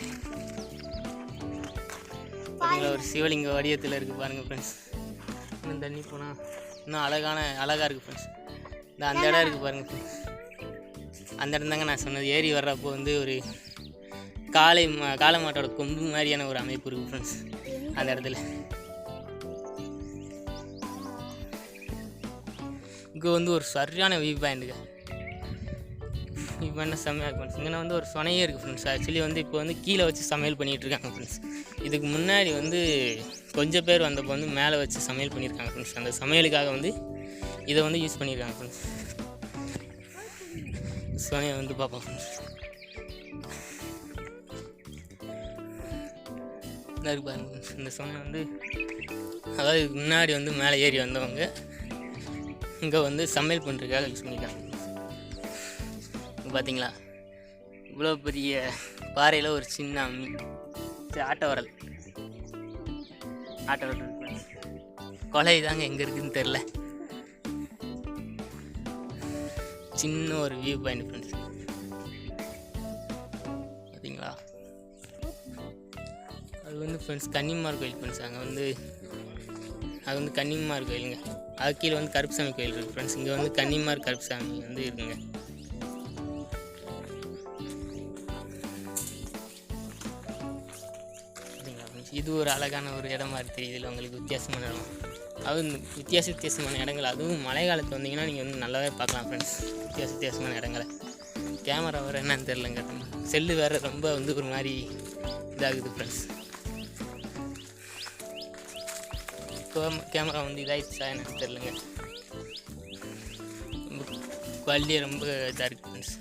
[SPEAKER 1] பார்த்தீங்களா ஒரு சிவலிங்க வடிவத்தில் இருக்குது பாருங்கள் ஃப்ரெண்ட்ஸ். இன்னும் தண்ணி போனால் இன்னும் அழகாக இருக்குது ஃப்ரெண்ட்ஸ். இந்த அந்த இடம் இருக்குது பாருங்கள் ஃப்ரெண்ட்ஸ். அந்த இடம் தாங்க நான் சொன்னது. ஏறி வர்றப்போ வந்து ஒரு காளை மாட்டோட கொம்பு மாதிரியான ஒரு அமைப்பு இருக்குது ஃப்ரெண்ட்ஸ் அந்த இடத்துல. இங்கே வந்து ஒரு சரியான வியூ பாயிண்ட்டுங்க. வியூ பாயிண்ட் செம்மையாக இருக்கும் ஃப்ரெண்ட்ஸ். இங்கே வந்து ஒரு சொனையே இருக்குது ஃப்ரெண்ட்ஸ். ஆக்சுவலி வந்து இப்போ வந்து கீழே வச்சு சமையல் பண்ணிகிட்ருக்காங்க ஃப்ரெண்ட்ஸ். இதுக்கு முன்னாடி வந்து கொஞ்சம் பேர் வந்தப்போ வந்து மேலே வச்சு சமையல் பண்ணியிருக்காங்க ஃப்ரெண்ட்ஸ். அந்த சமையலுக்காக வந்து இதை வந்து யூஸ் பண்ணியிருக்காங்க ஃப்ரெண்ட்ஸ். சொனையை வந்து பார்ப்போம் ஃப்ரெண்ட்ஸ். இருக்கு பாருங்க. இந்த சொனை வந்து அதாவது முன்னாடி வந்து மேலே ஏறி வந்தவங்க இங்கே வந்து சமையல் பண்ணுறதுக்காக யூஸ் பண்ணியிருக்காங்க. பார்த்தீங்களா இவ்வளோ பெரிய பாறையில் ஒரு சின்ன அம்மி ஆட்டை வரல் கொலை தாங்க எங்கே இருக்குதுன்னு தெரில. சின்ன ஒரு வியூ பாயிண்ட் ஃப்ரெண்ட்ஸ். பார்த்தீங்களா அது வந்து ஃப்ரெண்ட்ஸ் கன்னிமார் கோயில் ஃப்ரெண்ட்ஸ். அங்கே வந்து அது வந்து கன்னிமார் கோயிலுங்க. அது கீழே வந்து கருப்புசாமி கோயில் இருக்குது ஃப்ரெண்ட்ஸ். இங்கே வந்து கன்னிமார் கருப்புசாமி வந்து இருக்குங்க. பார்த்தீங்களா ஃப்ரெண்ட்ஸ், இது ஒரு அழகான ஒரு இடம் மாதிரி தெரியுதுல்ல உங்களுக்கு, வித்தியாசமான இடம். அதுவும் வித்தியாசமான இடங்கள், அதுவும் மழை காலத்தில் வந்தீங்கன்னா நீங்கள் வந்து நல்லாவே பார்க்கலாம் ஃப்ரெண்ட்ஸ் வித்தியாசமான இடங்களை. கேமரா வேறு என்னன்னு தெரிலங்க, செல்லு வேறு ரொம்ப வந்து ஒரு மாதிரி இதாகுது ஃப்ரெண்ட்ஸ். கேமரா வந்து இதாகிடுச்சா என்னன்னு தெரிலங்க, குவாலிட்டியே ரொம்ப இதாக இருக்குது ஃப்ரெண்ட்ஸ்.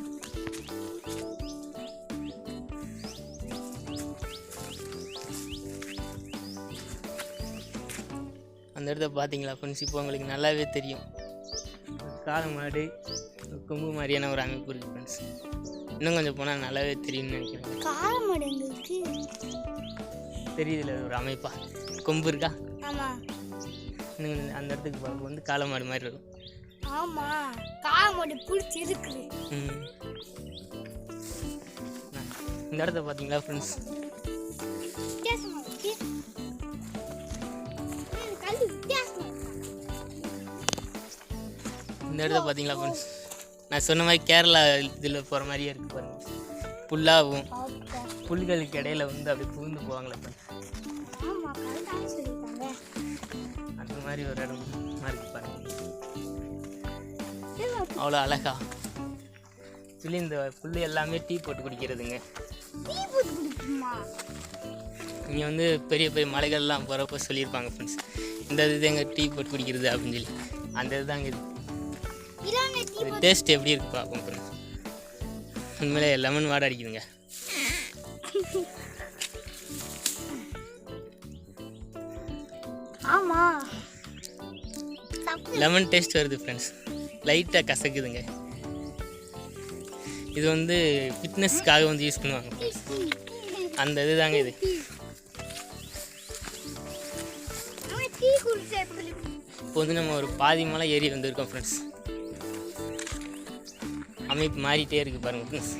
[SPEAKER 1] அந்த இடத்த பார்த்தீங்களா ஃப்ரெண்ட்ஸ், இப்போ உங்களுக்கு நல்லாவே தெரியும். காளை மாடு கொம்பு மாதிரியான ஒரு அமைப்பு இருக்குது ஃப்ரெண்ட்ஸ். இன்னும் கொஞ்சம் போனால் நல்லாவே தெரியும்னு நினைக்கிறேன்.
[SPEAKER 2] காளை மாடு எங்களுக்கு
[SPEAKER 1] தெரியுதுல ஒரு அமைப்பா, கொம்பு இருக்கா?
[SPEAKER 2] ஆமாம்.
[SPEAKER 1] இன்னும் அந்த இடத்துக்கு பார்க்க வந்து காளை மாடு மாதிரி இருக்கும்.
[SPEAKER 2] ஆமாம், காளை மாடு பிடிச்சி இருக்குது.
[SPEAKER 1] இந்த இடத்த பார்த்தீங்களா ஃப்ரெண்ட்ஸ், இந்த இடத்த பார்த்தீங்களா ஃப்ரெண்ட்ஸ், நான் சொன்ன மாதிரி கேரளா இதில் போகிற மாதிரியே இருக்குது பாருங்க. புல்லாகவும் புல்களுக்கு இடையில வந்து அப்படி புகுந்து போவாங்களே ஃப்ரெண்ட்ஸ், அந்த மாதிரி ஒரு இடமா இருக்குது பாருங்க. அவ்வளோ அழகா சொல்லி இந்த புல் எல்லாமே டீ போட்டு குடிக்கிறதுங்க. இங்கே வந்து பெரிய பெரிய மலைகள்லாம் போகிறப்ப சொல்லியிருப்பாங்க ஃப்ரெண்ட்ஸ், இந்த இது எங்கள் டீ போட்டு குடிக்கிறது அப்படின்னு சொல்லி. அந்த இதுதாங்க இது டேஸ்ட் எப்படி இருக்கு பார்ப்போம் ஃப்ரெண்ட்ஸ். உண்மையிலே லெமன் வாடை அடிக்குதுங்க. லெமன் டேஸ்ட் வருது ஃப்ரெண்ட்ஸ், லைட்டாக கசக்குதுங்க. இது வந்து ஃபிட்னஸ்க்காக வந்து யூஸ் பண்ணுவாங்க ஃப்ரெண்ட்ஸ், அந்த இது தாங்க இது. இப்போ வந்து நம்ம ஒரு பாதி மலை ஏறி வந்திருக்கோம் ஃப்ரெண்ட்ஸ். அமைப்பு மாறிட்டே இருக்குது பாருங்கள் ஃப்ரெண்ட்ஸ்.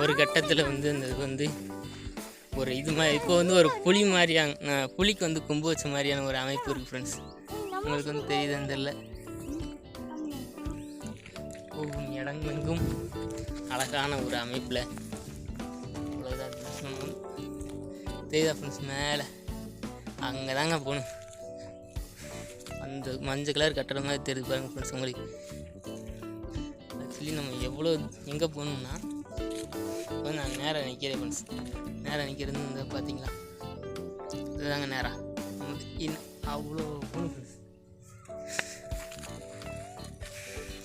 [SPEAKER 1] ஒரு கட்டத்தில் வந்து இந்த இது வந்து ஒரு இது மாதிரி இப்போ வந்து ஒரு புலி மாதிரியான புலிக்கு வந்து கொம்பு வச்ச மாதிரியான ஒரு அமைப்பு இருக்குது ஃப்ரெண்ட்ஸ். உங்களுக்கு வந்து தெரியுதுன்னு தெரியல. போகும் இடமெங்கும் அழகான ஒரு அமைப்பில் தெரியுதா ஃப்ரெண்ட்ஸ். மேலே அங்கே தாங்க போகணும். அந்த மஞ்சள் கலர் கட்டுற மாதிரி தெரியுது பாருங்க ஃப்ரெண்ட்ஸ் உங்களுக்கு. ஆக்சுவலி நம்ம எவ்வளோ எங்கே போகணும்னா, இப்போ நான் நேராக நிற்கிறேன் ஃப்ரெண்ட்ஸ். நேராக நிற்கிறது இந்த பார்த்தீங்களா, இதுதாங்க நேராக அவ்வளோ போகணும் ஃப்ரெண்ட்ஸ்.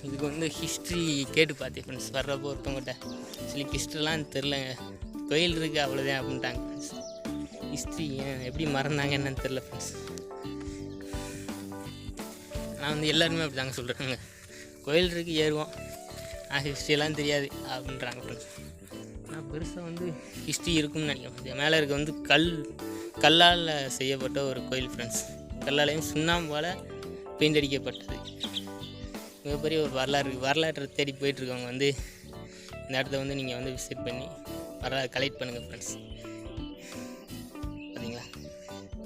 [SPEAKER 1] இதுக்கு வந்து ஹிஸ்ட்ரி கேட்டு பார்த்தேன் ஃப்ரெண்ட்ஸ் வர்றப்போ ஒருத்தவங்ககிட்ட. ஆக்சுவலி ஹிஸ்ட்ரிலாம் தெரிலங்க, கோயில் இருக்குது அவ்வளோதான் அப்படின்ட்டாங்க ஃப்ரெண்ட்ஸ். ஹிஸ்ட்ரி எப்படி மறந்தாங்க என்னன்னு தெரில ஃப்ரெண்ட்ஸ். நான் வந்து எல்லாருமே அப்படி தாங்க சொல்கிறேங்க, கோயில் இருக்குது ஏறுவோம், ஹிஸ்ட்ரியெல்லாம் தெரியாது அப்படின்றாங்க ஃப்ரெண்ட்ஸ். ஆனால் பெருசாக வந்து ஹிஸ்ட்ரி இருக்குன்னு நினைக்கிறேன். மேலே இருக்க வந்து கல்லால் செய்யப்பட்ட ஒரு கோயில் ஃப்ரெண்ட்ஸ். கல்லாலையும் சுண்ணாம்பால் பெயிண்ட் அடிக்கப்பட்டது. மிகப்பெரிய ஒரு வரலாறு இருக்குது. வரலாற்றை தேடி போயிட்டுருக்கவங்க வந்து இந்த இடத்த வந்து நீங்கள் வந்து விசிட் பண்ணி வரலாறு கலெக்ட் பண்ணுங்கள் ஃப்ரெண்ட்ஸ். பார்த்தீங்களா,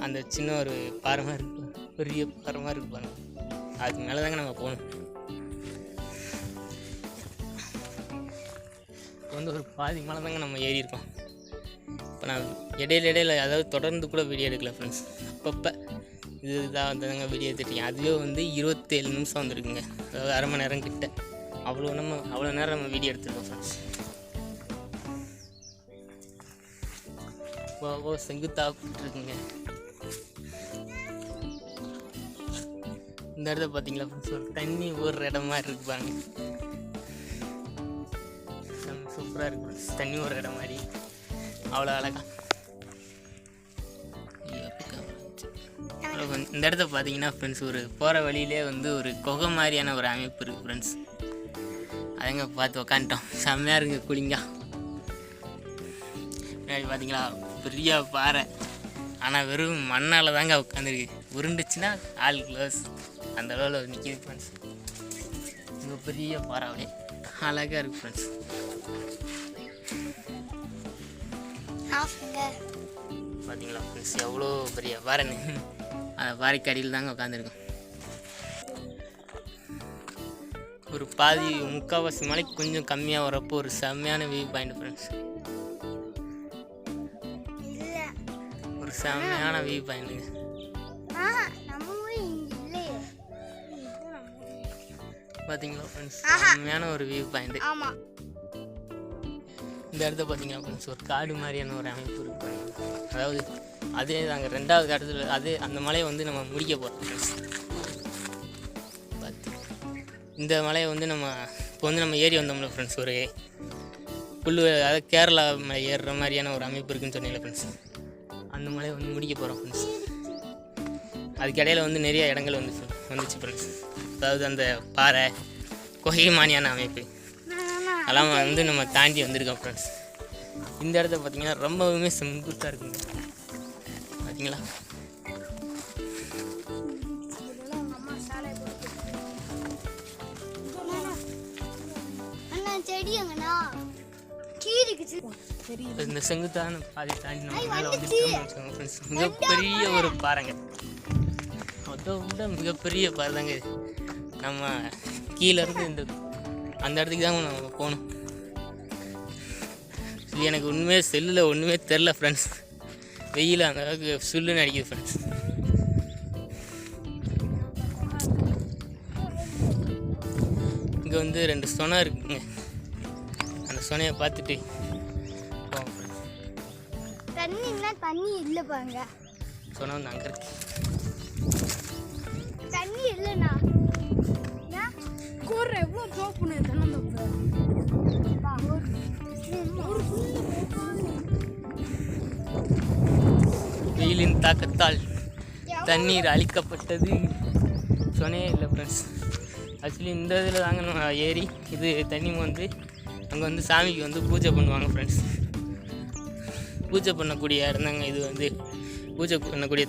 [SPEAKER 1] அந்த சின்ன ஒரு பாரமாக இருக்கு, பெரிய பாரமாக இருக்கு பாருங்க. அதுக்கு மேலே தாங்க நம்ம போகணும். இப்போ வந்து ஒரு பாதி மேலே தாங்க நம்ம ஏறி இருக்கோம். இப்போ நான் இடையில அதாவது தொடர்ந்து கூட வீடியோ எடுக்கல ஃப்ரெண்ட்ஸ். அப்பப்போ இதுதான் வந்ததாங்க வீடியோ எடுத்துட்டேன். அதுவே வந்து 27 நிமிஷம் வந்துருக்குங்க, அதாவது அரை மணி நேரம் கிட்ட. அவ்வளோ நேரம் நம்ம வீடியோ எடுத்துருக்கோம் ஃப்ரெண்ட்ஸ். இப்போ செங்குத்தாப்பிட்டுருக்குங்க. இந்த இடத்த பார்த்தீங்களா ஃப்ரெண்ட்ஸ், ஒரு தண்ணி ஓடுற இடம் மாதிரி இருக்கு பாருங்க. சூப்பராக இருக்கு ஃப்ரெண்ட்ஸ், தண்ணி ஓடுற இடம் மாதிரி அவ்வளோ அழகா. இந்த இடத்த பார்த்தீங்கன்னா ஃப்ரெண்ட்ஸ், ஒரு போகிற வழியிலே வந்து ஒரு குகை மாதிரியான ஒரு அமைப்பு இருக்குது ஃப்ரெண்ட்ஸ். அதங்க பார்த்து உக்காந்துட்டோம், செம்மையாக இருக்குங்க கூலிங்கா. முன்னாடி பார்த்தீங்களா பெரிய பாறை, ஆனால் வெறும் மண்ணால் தாங்க உட்காந்துருக்கு. உருண்டுச்சுன்னா ஆள் க்ளோஸ் அந்த அளவில் நிற்கிது ஃப்ரெண்ட்ஸ். இங்கே பெரிய பாறை அப்படியே அழகாக இருக்குது ஃப்ரெண்ட்ஸ். பார்த்தீங்களா ஃப்ரெண்ட்ஸ் எவ்வளோ பெரிய பாறைன்னு. அந்த பாறைக்கு அடியில் தாங்க உட்காந்துருக்கோம். ஒரு பாதி முக்கால்வாசி மலைக்கு கொஞ்சம் கம்மியாக வரப்போ ஒரு செம்மையான வியூ பாயிண்ட் ஃப்ரெண்ட்ஸ். ஒரு செம்மையான வியூ பாயிண்ட்டுங்க. பார்த்தீங்களா ஃப்ரெண்ட்ஸ், செம்மையான ஒரு வியூ பாயிண்ட். இந்த இடத்த பார்த்தீங்கன்னா ஃப்ரெண்ட்ஸ், ஒரு காடு மாதிரியான ஒரு அமைப்பு இருக்கு. அதாவது அதே நாங்கள் 2வது இடத்துல அதே அந்த மலையை வந்து நம்ம முடிக்க போகிறோம் ஃப்ரெண்ட்ஸ். பார்த்து இந்த மலையை வந்து இப்போ வந்து நம்ம ஏறி வந்தோம்ல ஃப்ரெண்ட்ஸ், ஒரு புல், அதாவது கேரளா மலை ஏறுற மாதிரியான ஒரு அமைப்பு இருக்குதுன்னு சொன்னீங்களா ஃப்ரெண்ட்ஸ். அந்த மலையை வந்து முடிக்க போகிறோம் ஃப்ரெண்ட்ஸ். அதுக்கு இடையில வந்து நிறைய இடங்கள் வந்துச்சு ஃப்ரெண்ட்ஸ். அதாவது அந்த பாறை குகை மாதிரியான அமைப்பு அதெல்லாம் வந்து நம்ம தாண்டி வந்திருக்கோம் ஃப்ரெண்ட்ஸ். இந்த இடத்த பார்த்தீங்கன்னா ரொம்பவுமே செங்குத்தாக இருக்குங்க. பார்த்தீங்களா, இந்த செங்குத்தான பாதை தாண்டி நம்ம மேலே வந்துட்டோம்னு ஃப்ரெண்ட்ஸ். மிகப்பெரிய ஒரு பாறைங்க, அதை விட மிகப்பெரிய பாறை தாங்க இது. நம்ம கீழே இருந்து அந்த இடத்துக்கு தான் நம்ம போகணும். இது எனக்கு உண்மையே செல்லில் ஒன்றுமே தெரில ஃப்ரெண்ட்ஸ். வெயில் அந்த அளவுக்கு சுல்லுன்னு அடிக்குது ஃப்ரெண்ட்ஸ். இங்கே வந்து 2 சொனை இருக்குங்க. அந்த சொனையை பார்த்துட்டு போவோம் ஃப்ரெண்ட்ஸ்.
[SPEAKER 2] தண்ணி இல்லை பாருங்க.
[SPEAKER 1] சொனை வந்து அங்கே இருக்கு.
[SPEAKER 2] தண்ணி இல்லைண்ணா கூற எவ்வளோ தோப்புனு தென்னந்தோப்பு.
[SPEAKER 1] வெயிலின் தாக்கத்தால் தண்ணீர் அழிக்கப்பட்டது. சொனையே இல்லை ஃப்ரெண்ட்ஸ். ஆக்சுவலி இந்த இதில் தாங்க ஏரி இது தண்ணி வந்து அங்கே வந்து சாமிக்கு வந்து பூஜை பண்ணுவாங்க ஃப்ரெண்ட்ஸ். பூஜை பண்ணக்கூடிய இடம் தாங்க இது. வந்து பூஜை பண்ணக்கூடிய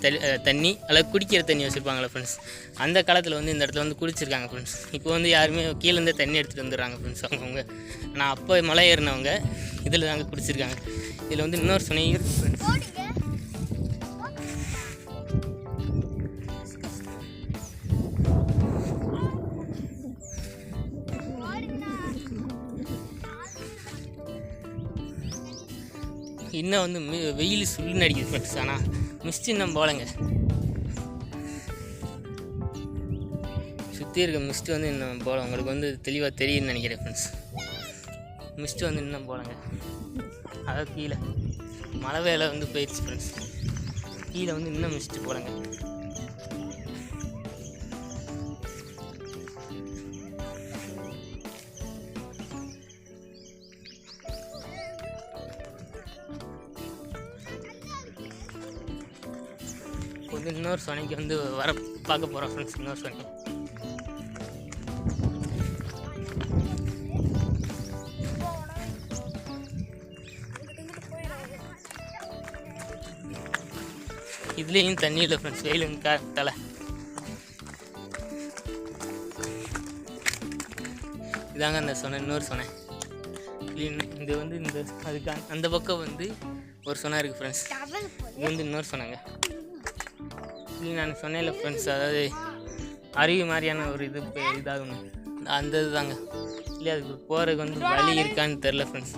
[SPEAKER 1] தண்ணி அதில் குடிக்கிற தண்ணி வச்சுருப்பாங்களே ஃப்ரெண்ட்ஸ். அந்த காலத்தில் வந்து இந்த இடத்துல வந்து குடிச்சிருக்காங்க ஃப்ரெண்ட்ஸ். இப்போ வந்து யாருமே கீழேருந்தே தண்ணி எடுத்துகிட்டு வந்துடுறாங்க ஃப்ரெண்ட்ஸ். அவங்கவுங்க நான் அப்போ மலை ஏறினவங்க இதில் தாங்க குடிச்சிருக்காங்க. இதில் வந்து இன்னொரு சொன்னையும் இருக்குது ஃப்ரெண்ட்ஸ். இன்னும் வந்து வெயில் சுள்ளுன்னு அடிக்குது ஃப்ரெண்ட்ஸ். ஆனால் மிஸ்ட் இன்னும் போகலைங்க. சுற்றி இருக்க மிஸ்ட்டு வந்து இன்னும் போகல. உங்களுக்கு வந்து தெளிவாக தெரியுதுன்னு நினைக்கிறேன் ஃப்ரெண்ட்ஸ். மிஸ்ட்டு வந்து இன்னும் போகலைங்க. அதாவது கீழே மழை வேலை வந்து போயிடுச்சு ஃப்ரெண்ட்ஸ். கீழே வந்து இன்னும் மிஸ்ட்டு போகலைங்க. வந்து இன்னொரு சொனைக்கு வந்து வர பார்க்க போகிறோம் ஃப்ரெண்ட்ஸ். இன்னொரு சொனை இதுலேயும் தண்ணி இல்லை ஃப்ரெண்ட்ஸ். வெயிலுங்க காத்தால இதாங்க அந்த சொனை. இன்னொரு சொனை இது வந்து இந்த அதுக்கு அந்த பக்கம் வந்து ஒரு சொனை இருக்குது ஃப்ரெண்ட்ஸ். இது வந்து இன்னொரு சொனைங்க. இது நான் சொன்னேன்ல ஃப்ரெண்ட்ஸ், அதாவது அருவி மாதிரியான ஒரு இதாகும் அந்த இது தாங்க. இல்லை அதுக்கு போகிறதுக்கு வந்து வழி இருக்கான்னு தெரில ஃப்ரெண்ட்ஸ்.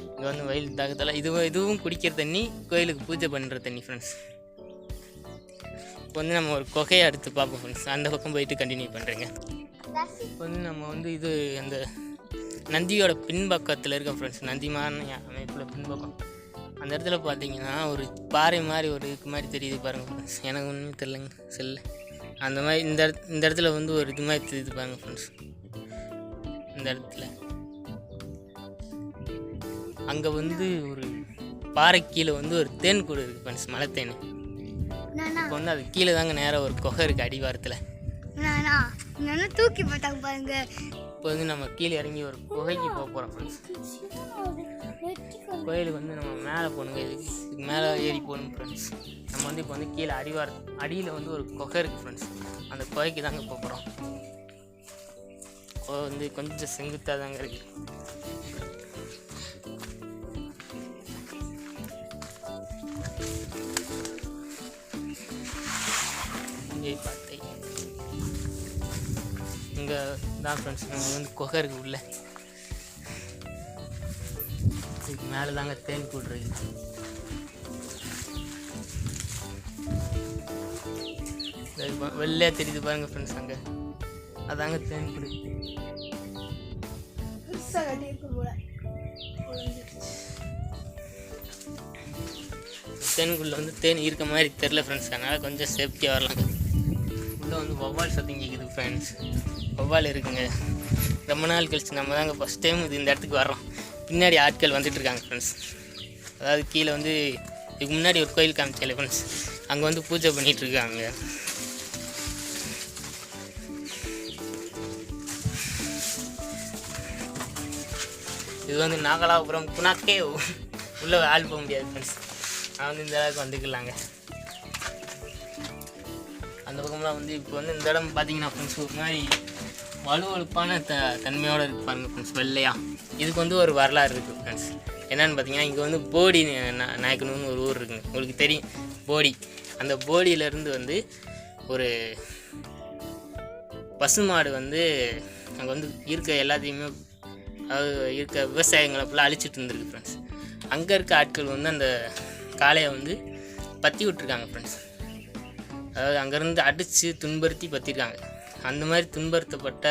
[SPEAKER 1] இங்கே வந்து வயல் தாக்கத்தால் இதுவும் குடிக்கிற தண்ணி, கோயிலுக்கு பூஜை பண்ணுற தண்ணி ஃப்ரெண்ட்ஸ். இப்போ வந்து நம்ம ஒரு குகையை எடுத்து பார்ப்போம் ஃப்ரெண்ட்ஸ். அந்த பக்கம் போயிட்டு கண்டினியூ பண்ணுறேங்க. இப்போ வந்து நம்ம வந்து இது அந்த நந்தியோட பின்பக்கத்தில் இருக்கோம் ஃப்ரெண்ட்ஸ். நந்திமான அமைப்பில் பின்பக்கம் அந்த இடத்துல பார்த்தீங்கன்னா ஒரு பாறை மாதிரி ஒரு இது மாதிரி தெரியுது பாருங்கள் ஃப்ரெண்ட்ஸ். எனக்கு ஒன்றுமே தெரிலங்க செல்ல. அந்த மாதிரி இந்த இடத்துல வந்து ஒரு இது மாதிரி தெரியுது பாருங்கள் ஃப்ரெண்ட்ஸ். இந்த இடத்துல அங்கே வந்து ஒரு பாறை கீழே வந்து ஒரு தேன் கூடு இருக்குது ஃப்ரெண்ட்ஸ். மலை தேன். இப்போ வந்து அது கீழே தாங்க நேராக ஒரு குகை இருக்குது அடிவாரத்தில்.
[SPEAKER 2] தூக்கி போட்டாங்க பாருங்க.
[SPEAKER 1] இப்போ வந்து நம்ம கீழே இறங்கி ஒரு குகைக்கு போக போகிறோம் ஃப்ரெண்ட்ஸ். கோயிலுக்கு வந்து நம்ம மேலே போகணுங்க. இதுக்கு மேலே ஏறி போகணும் ஃப்ரெண்ட்ஸ். நம்ம வந்து இப்போ வந்து கீழே அடியில் வந்து ஒரு குகை இருக்குது ஃப்ரெண்ட்ஸ். அந்த குகைக்கு தாங்க போக போகிறோம். குகை வந்து கொஞ்சம் செங்குத்தாக தாங்க இருக்குது. பார்த்தேன் இங்கே தான் ஃப்ரெண்ட்ஸ். நம்ம வந்து குகை இருக்குது உள்ள. இதுக்கு மேலே தாங்க தேன் கூடு இருக்குது. வெள்ளையாக தெரியுது பாருங்க ஃப்ரெண்ட்ஸ். அங்கே அதாங்க தேன் கூடு. தேனுக்குள்ளே வந்து தேன் இருக்க மாதிரி தெரில ஃப்ரெண்ட்ஸ். அதனால் கொஞ்சம் சேஃப்டியாக வரலாங்க. உள்ளே வந்து வவ்வால் சத்தம் கேட்குது ஃப்ரெண்ட்ஸ். வவ்வால் இருக்குங்க. ரொம்ப நாள் கழிச்சு நம்ம தாங்க ஃபஸ்ட் டைம் இந்த இடத்துக்கு வர்றோம். பின்னாடி ஆட்கள் வந்துட்டுருக்காங்க ஃப்ரெண்ட்ஸ். அதாவது கீழே வந்து இதுக்கு முன்னாடி ஒரு கோயில் காமிச்சாலே ஃப்ரெண்ட்ஸ், அங்கே வந்து பூஜை பண்ணிகிட்ருக்காங்க. இது வந்து நாகலாபுரம் குணாக்கே உள்ளே ஆள் போக முடியாது ஃப்ரெண்ட்ஸ். நான் வந்து இந்த அளவுக்கு வந்துக்கலாங்க. அந்த பக்கம்லாம் வந்து இப்போ வந்து இந்த இடம் பார்த்தீங்கன்னா ஃப்ரெண்ட்ஸ் ஒரு மாதிரி வலுவழுப்பான தன்மையோடு இருக்குது பாருங்க ஃப்ரெண்ட்ஸ். வெள்ளையா இதுக்கு வந்து ஒரு வரலாறு இருக்குது ஃப்ரெண்ட்ஸ். என்னென்னு பார்த்தீங்கன்னா இங்கே வந்து போடி நாயக்கனூர்னு ஒரு ஊர் இருக்குங்க. உங்களுக்கு தெரியும் போடி. அந்த போடியிலேருந்து வந்து ஒரு பசுமாடு வந்து அங்கே வந்து இருக்க எல்லாத்தையுமே, அதாவது இருக்க விவசாயங்களை ஃபுல்லாக அழிச்சிட்டு இருந்திருக்கு ஃப்ரெண்ட்ஸ். அங்கே இருக்க ஆட்கள் வந்து அந்த காளையை வந்து பற்றி விட்டுருக்காங்க ஃப்ரெண்ட்ஸ். அதாவது அங்கேருந்து அடித்து துன்புறுத்தி பற்றிருக்காங்க. அந்த மாதிரி துன்புறுத்தப்பட்ட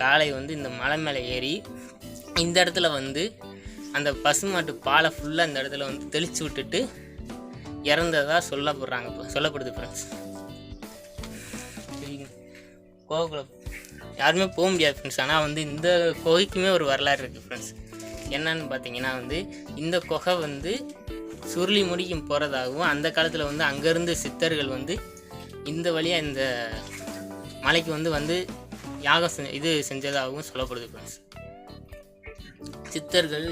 [SPEAKER 1] காளை வந்து இந்த மலை மேலே ஏறி இந்த இடத்துல வந்து அந்த பசுமாட்டு பாலை ஃபுல்லாக இந்த இடத்துல வந்து தெளித்து விட்டுட்டு இறந்ததாக சொல்லப்படுது ஃப்ரெண்ட்ஸ். கோகுல யாருமே போக முடியாது ஃப்ரெண்ட்ஸ். ஆனால் வந்து இந்த குகைக்குமே ஒரு வரலாறு இருக்குது ஃப்ரெண்ட்ஸ். என்னன்னு பார்த்தீங்கன்னா வந்து இந்த குகை வந்து சுருளி முடிக்கும் போகிறதாகவும், அந்த காலத்தில் வந்து அங்கேருந்து சித்தர்கள் வந்து இந்த வழியாக இந்த மலைக்கு வந்து யாகம் இது செஞ்சதாகவும் சொல்லப்படுது ஃப்ரெண்ட்ஸ். சித்தர்கள்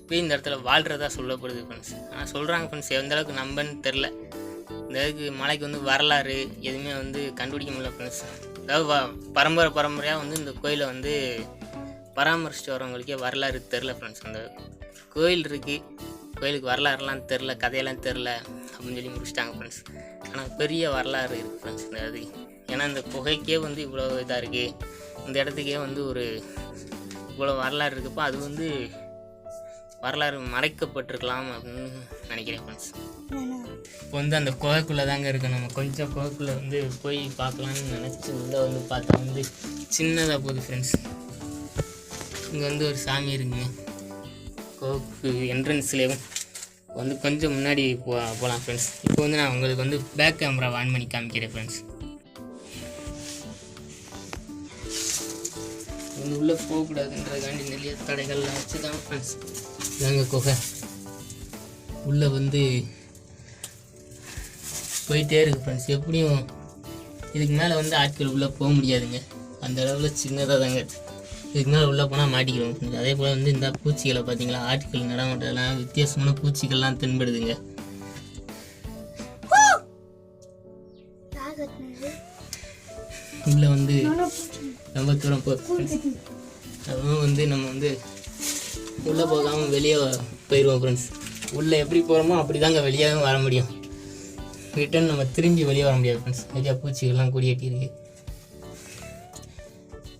[SPEAKER 1] போய் இந்த இடத்துல வாழ்கிறதா சொல்லப்படுது ஃப்ரெண்ட்ஸ். ஆனால் சொல்கிறாங்க ஃப்ரெண்ட்ஸ், எந்த அளவுக்கு நம்பன்னு தெரில. இந்த இதுக்கு மலைக்கு வந்து வரலாறு எதுவுமே வந்து கண்டுபிடிக்க முடியல ஃப்ரெண்ட்ஸ். அதாவது பரம்பரையாக வந்து இந்த கோயிலை வந்து பராமரிச்சுட்டு வரவங்களுக்கே வரலாறு தெரில ஃப்ரெண்ட்ஸ். அந்த கோயில் இருக்குது, கோயிலுக்கு வரலாறுலாம் தெரில, கதையெல்லாம் தெரில அப்படின்னு சொல்லி முடிச்சிட்டாங்க ஃப்ரெண்ட்ஸ். ஆனால் பெரிய வரலாறு இருக்குது ஃப்ரெண்ட்ஸ் இந்த இது. ஏன்னா இந்த குகைக்கே வந்து இவ்வளோ இதாக இருக்குது, இந்த இடத்துக்கே வந்து ஒரு இவ்வளோ வரலாறு இருக்குப்போ அது வந்து வரலாறு மறைக்கப்பட்டிருக்கலாம் அப்படின்னு நினைக்கிறேன் ஃப்ரெண்ட்ஸ். இப்போ வந்து அந்த குகைக்குள்ளே தாங்க இருக்குது. நம்ம கொஞ்சம் குகைக்குள்ளே வந்து போய் பார்க்கலான்னு நினச்சி உள்ளே வந்து பார்த்தா வந்து சின்னதாக போகுது ஃப்ரெண்ட்ஸ். இங்கே வந்து ஒரு சாமி இருக்குங்க கோவுக்கு என்ட்ரன்ஸ்லேயும் வந்து கொஞ்சம் முன்னாடி போகலாம் ஃப்ரெண்ட்ஸ். இப்போ வந்து நான் உங்களுக்கு வந்து பேக் கேமரா ஆன் பண்ணி காமிக்கிறேன் ஃப்ரெண்ட்ஸ். உள்ளே போகக்கூடாதுன்றதுக்காண்டி நிறைய தடைகள்லாம் வச்சுருக்காங்க ஃப்ரெண்ட்ஸ். இதாங்க குகை, உள்ளே வந்து போயிட்டே இருக்குது ஃப்ரெண்ட்ஸ். எப்படியும் இதுக்கு மேலே வந்து ஆட்கள் உள்ளே போக முடியாதுங்க, அந்த அளவில் சின்னதாக தாங்க. இதுக்கு மேலே உள்ளே போனால் மாட்டிக்கிறோம் ஃப்ரெண்ட்ஸ். அதே போல் வந்து இந்த பூச்சிகளை பார்த்தீங்களா, ஆட்கள் நடமாட்டெல்லாம் வித்தியாசமான பூச்சிகள்லாம் தென்படுதுங்க. உள்ளே வந்து ரொம்ப தூரம் அதுவும் வந்து நம்ம வந்து உள்ளே போகாமல் வெளியே போயிடுவோம் ஃப்ரெண்ட்ஸ். உள்ளே எப்படி போகிறோமோ அப்படி தாங்க வெளியாகவும் வர முடியும். ரிட்டன் நம்ம வெளியே வர முடியாது ஃப்ரெண்ட்ஸ். நிறையா பூச்சிகள்லாம் கூடு கட்டியிருக்கு,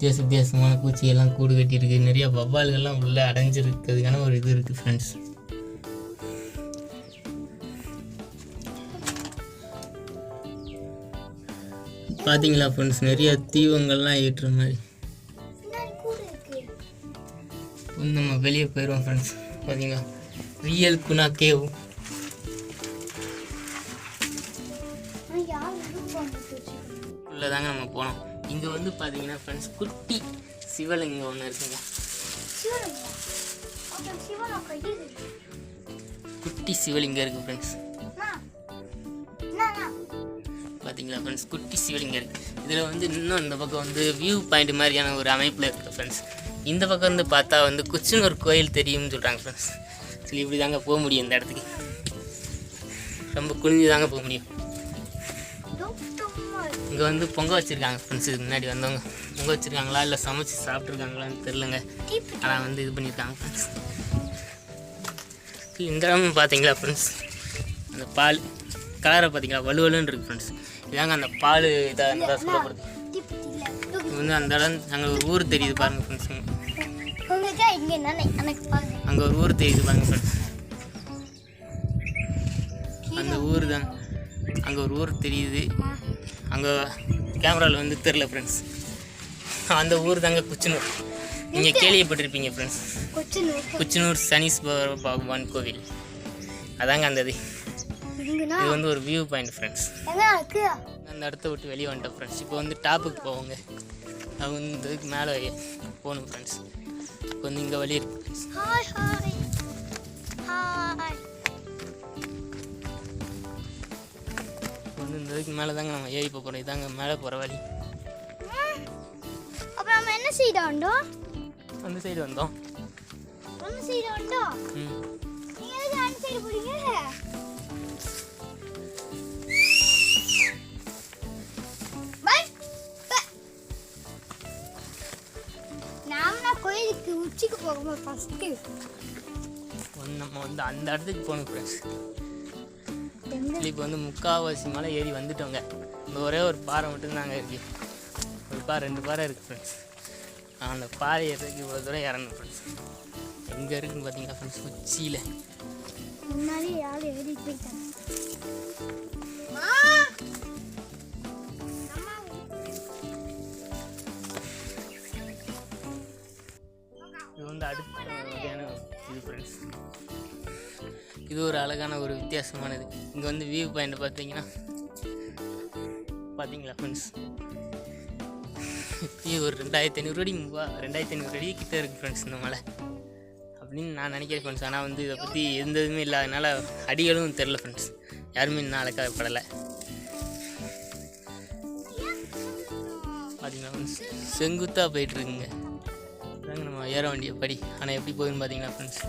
[SPEAKER 1] வித்தியாசமான பூச்சிகள்லாம் கூடு கட்டியிருக்கு. நிறையா வவ்வால்கள்லாம் உள்ளே அடைஞ்சிருக்கிறதுக்கான ஒரு இது இருக்குது ஃப்ரெண்ட்ஸ். பார்த்தீங்களா ஃப்ரெண்ட்ஸ், நிறைய தீவங்கள்லாம் ஏற்றுற மாதிரி. நம்ம வெளியே போயிடுவோம் ஃப்ரெண்ட்ஸ். பார்த்தீங்களா, ரியல் குணா கேவ். உள்ளே தாங்க நம்ம போனோம். இங்கே வந்து பார்த்தீங்கன்னா ஃப்ரெண்ட்ஸ் குட்டி சிவலிங்கம் ஒன்று இருக்குங்க. குட்டி சிவலிங்கம் இருக்குது ஃப்ரெண்ட்ஸ். பார்த்தீங்களா ஃப்ரெண்ட்ஸ், குட்டி சிவலிங்கம் இருக்குது. இதில் வந்து இன்னும் இந்த பக்கம் வந்து வியூ பாயிண்ட் மாதிரியான ஒரு அமைப்பில் இருக்குது ஃப்ரெண்ட்ஸ். இந்த பக்கம் வந்து பார்த்தா வந்து குச்சனூர் கோயில் தெரியும்னு சொல்கிறாங்க ஃப்ரெண்ட்ஸ். சரி, இப்படி தாங்க போக முடியும் இந்த இடத்துக்கு, ரொம்ப குனிஞ்சு தாங்க போக முடியும். இங்கே வந்து பொங்கல் வச்சுருக்காங்க ஃப்ரெண்ட்ஸ். இதுக்கு முன்னாடி வந்தவங்க பொங்கல் வச்சுருக்காங்களா இல்லை சமைச்சு சாப்பிட்ருக்காங்களான்னு தெரிலங்க. ஆனால் வந்து இது பண்ணியிருக்காங்க ஃப்ரெண்ட்ஸ். இந்த இடம் பார்த்தீங்களா ஃப்ரெண்ட்ஸ், அந்த பால் கலரை பார்த்தீங்களா, வலுவலுன்னு இருக்குது ஃப்ரெண்ட்ஸ். இதாங்க அந்த பால் இதாக சொல்லப்படுது. இது வந்து அந்த இடம் அங்கே ஒரு ஊர் தெரியுது பாருங்கள் ஃப்ரெண்ட்ஸ். அங்கே ஒரு ஊர் தெரியுது பாருங்கள் ஃப்ரெண்ட்ஸ். அந்த ஊர் தான், அங்கே ஒரு ஊர் தெரியுது. அங்கே கேமராவில் வந்து தெரில ஃப்ரெண்ட்ஸ். அந்த ஊர் தாங்க குச்சனூர். நீங்கள் கேள்விப்பட்டிருப்பீங்க ஃப்ரெண்ட்ஸ், குச்சனூர் சனீஸ்வர பகவான் கோவில். அதாங்க அந்த இது வந்து ஒரு வியூ பாயிண்ட் ஃப்ரெண்ட்ஸ். அந்த இடத்த விட்டு வெளியே வந்துட்டோம் ஃப்ரெண்ட்ஸ். இப்போ வந்து டாப்புக்கு போவோங்க. அது வந்து இதுக்கு மேலே போகணும் ஃப்ரெண்ட்ஸ். இப்போ வந்து இங்கே வழி இருக்கு ஃப்ரெண்ட்ஸ். இப்போ வந்து இந்த இதுக்கு மேலே தாங்க நம்ம ஏறி போகிறோம். இதாங்க மேலே போகிற வழி.
[SPEAKER 2] அப்புறம் நம்ம என்ன சைடு வந்தோம்?
[SPEAKER 1] அந்த சைடு வந்தோம்.
[SPEAKER 2] அந்த சைடு வந்தோம். நீங்க எதுக்கு அந்த சைடு போறீங்க? கோயிலுக்கு உச்சிக்கு போகும்போது ஃபஸ்ட்டு
[SPEAKER 1] நம்ம வந்து அந்த இடத்துக்கு போகணும் ஃப்ரெண்ட்ஸ். இப்போ வந்து முக்கால்வாசி மலை ஏறி வந்துட்டோங்க. இந்த ஒரே ஒரு பாறை மட்டும்தாங்க இருக்குது. ஒரு 2 பாறை இருக்குது ஃப்ரெண்ட்ஸ். அந்த பாறை ஏறதுக்கு இவ்வளோ தூரம் இறங்கணும் ஃப்ரெண்ட்ஸ். எங்கே இருக்குன்னு பார்த்தீங்கன்னா ஃப்ரெண்ட்ஸ் உச்சியில்.
[SPEAKER 2] முன்னாடி யாரும் ஏறிட்டு போயிட்டாங்க.
[SPEAKER 1] இது வந்து அடுத்த வகையான இது ஃப்ரெண்ட்ஸ். இது ஒரு அழகான ஒரு வித்தியாசமானது. இங்கே வந்து வியூ பாயிண்ட் பார்த்தீங்களா ஃப்ரெண்ட்ஸ், இது ஒரு 2500 அடி 2500 அடி கிட்ட இருக்குது ஃப்ரெண்ட்ஸ் இந்த மலை அப்படின்னு நான் நினைக்கிறேன் ஃப்ரெண்ட்ஸ். ஆனால் வந்து இதை பற்றி எந்த இதுவுமே இல்லாதனால அடிகளும் தெரில ஃப்ரெண்ட்ஸ். யாருமே இன்னும் அழைக்கப்படலை பார்த்தீங்களா ஃப்ரெண்ட்ஸ். செங்குத்தாக போயிட்டுருக்குங்க. அதாங்க நம்ம ஏற வேண்டிய படி. ஆனால் எப்படி போகுதுன்னு பார்த்தீங்களா ஃப்ரெண்ட்ஸ்.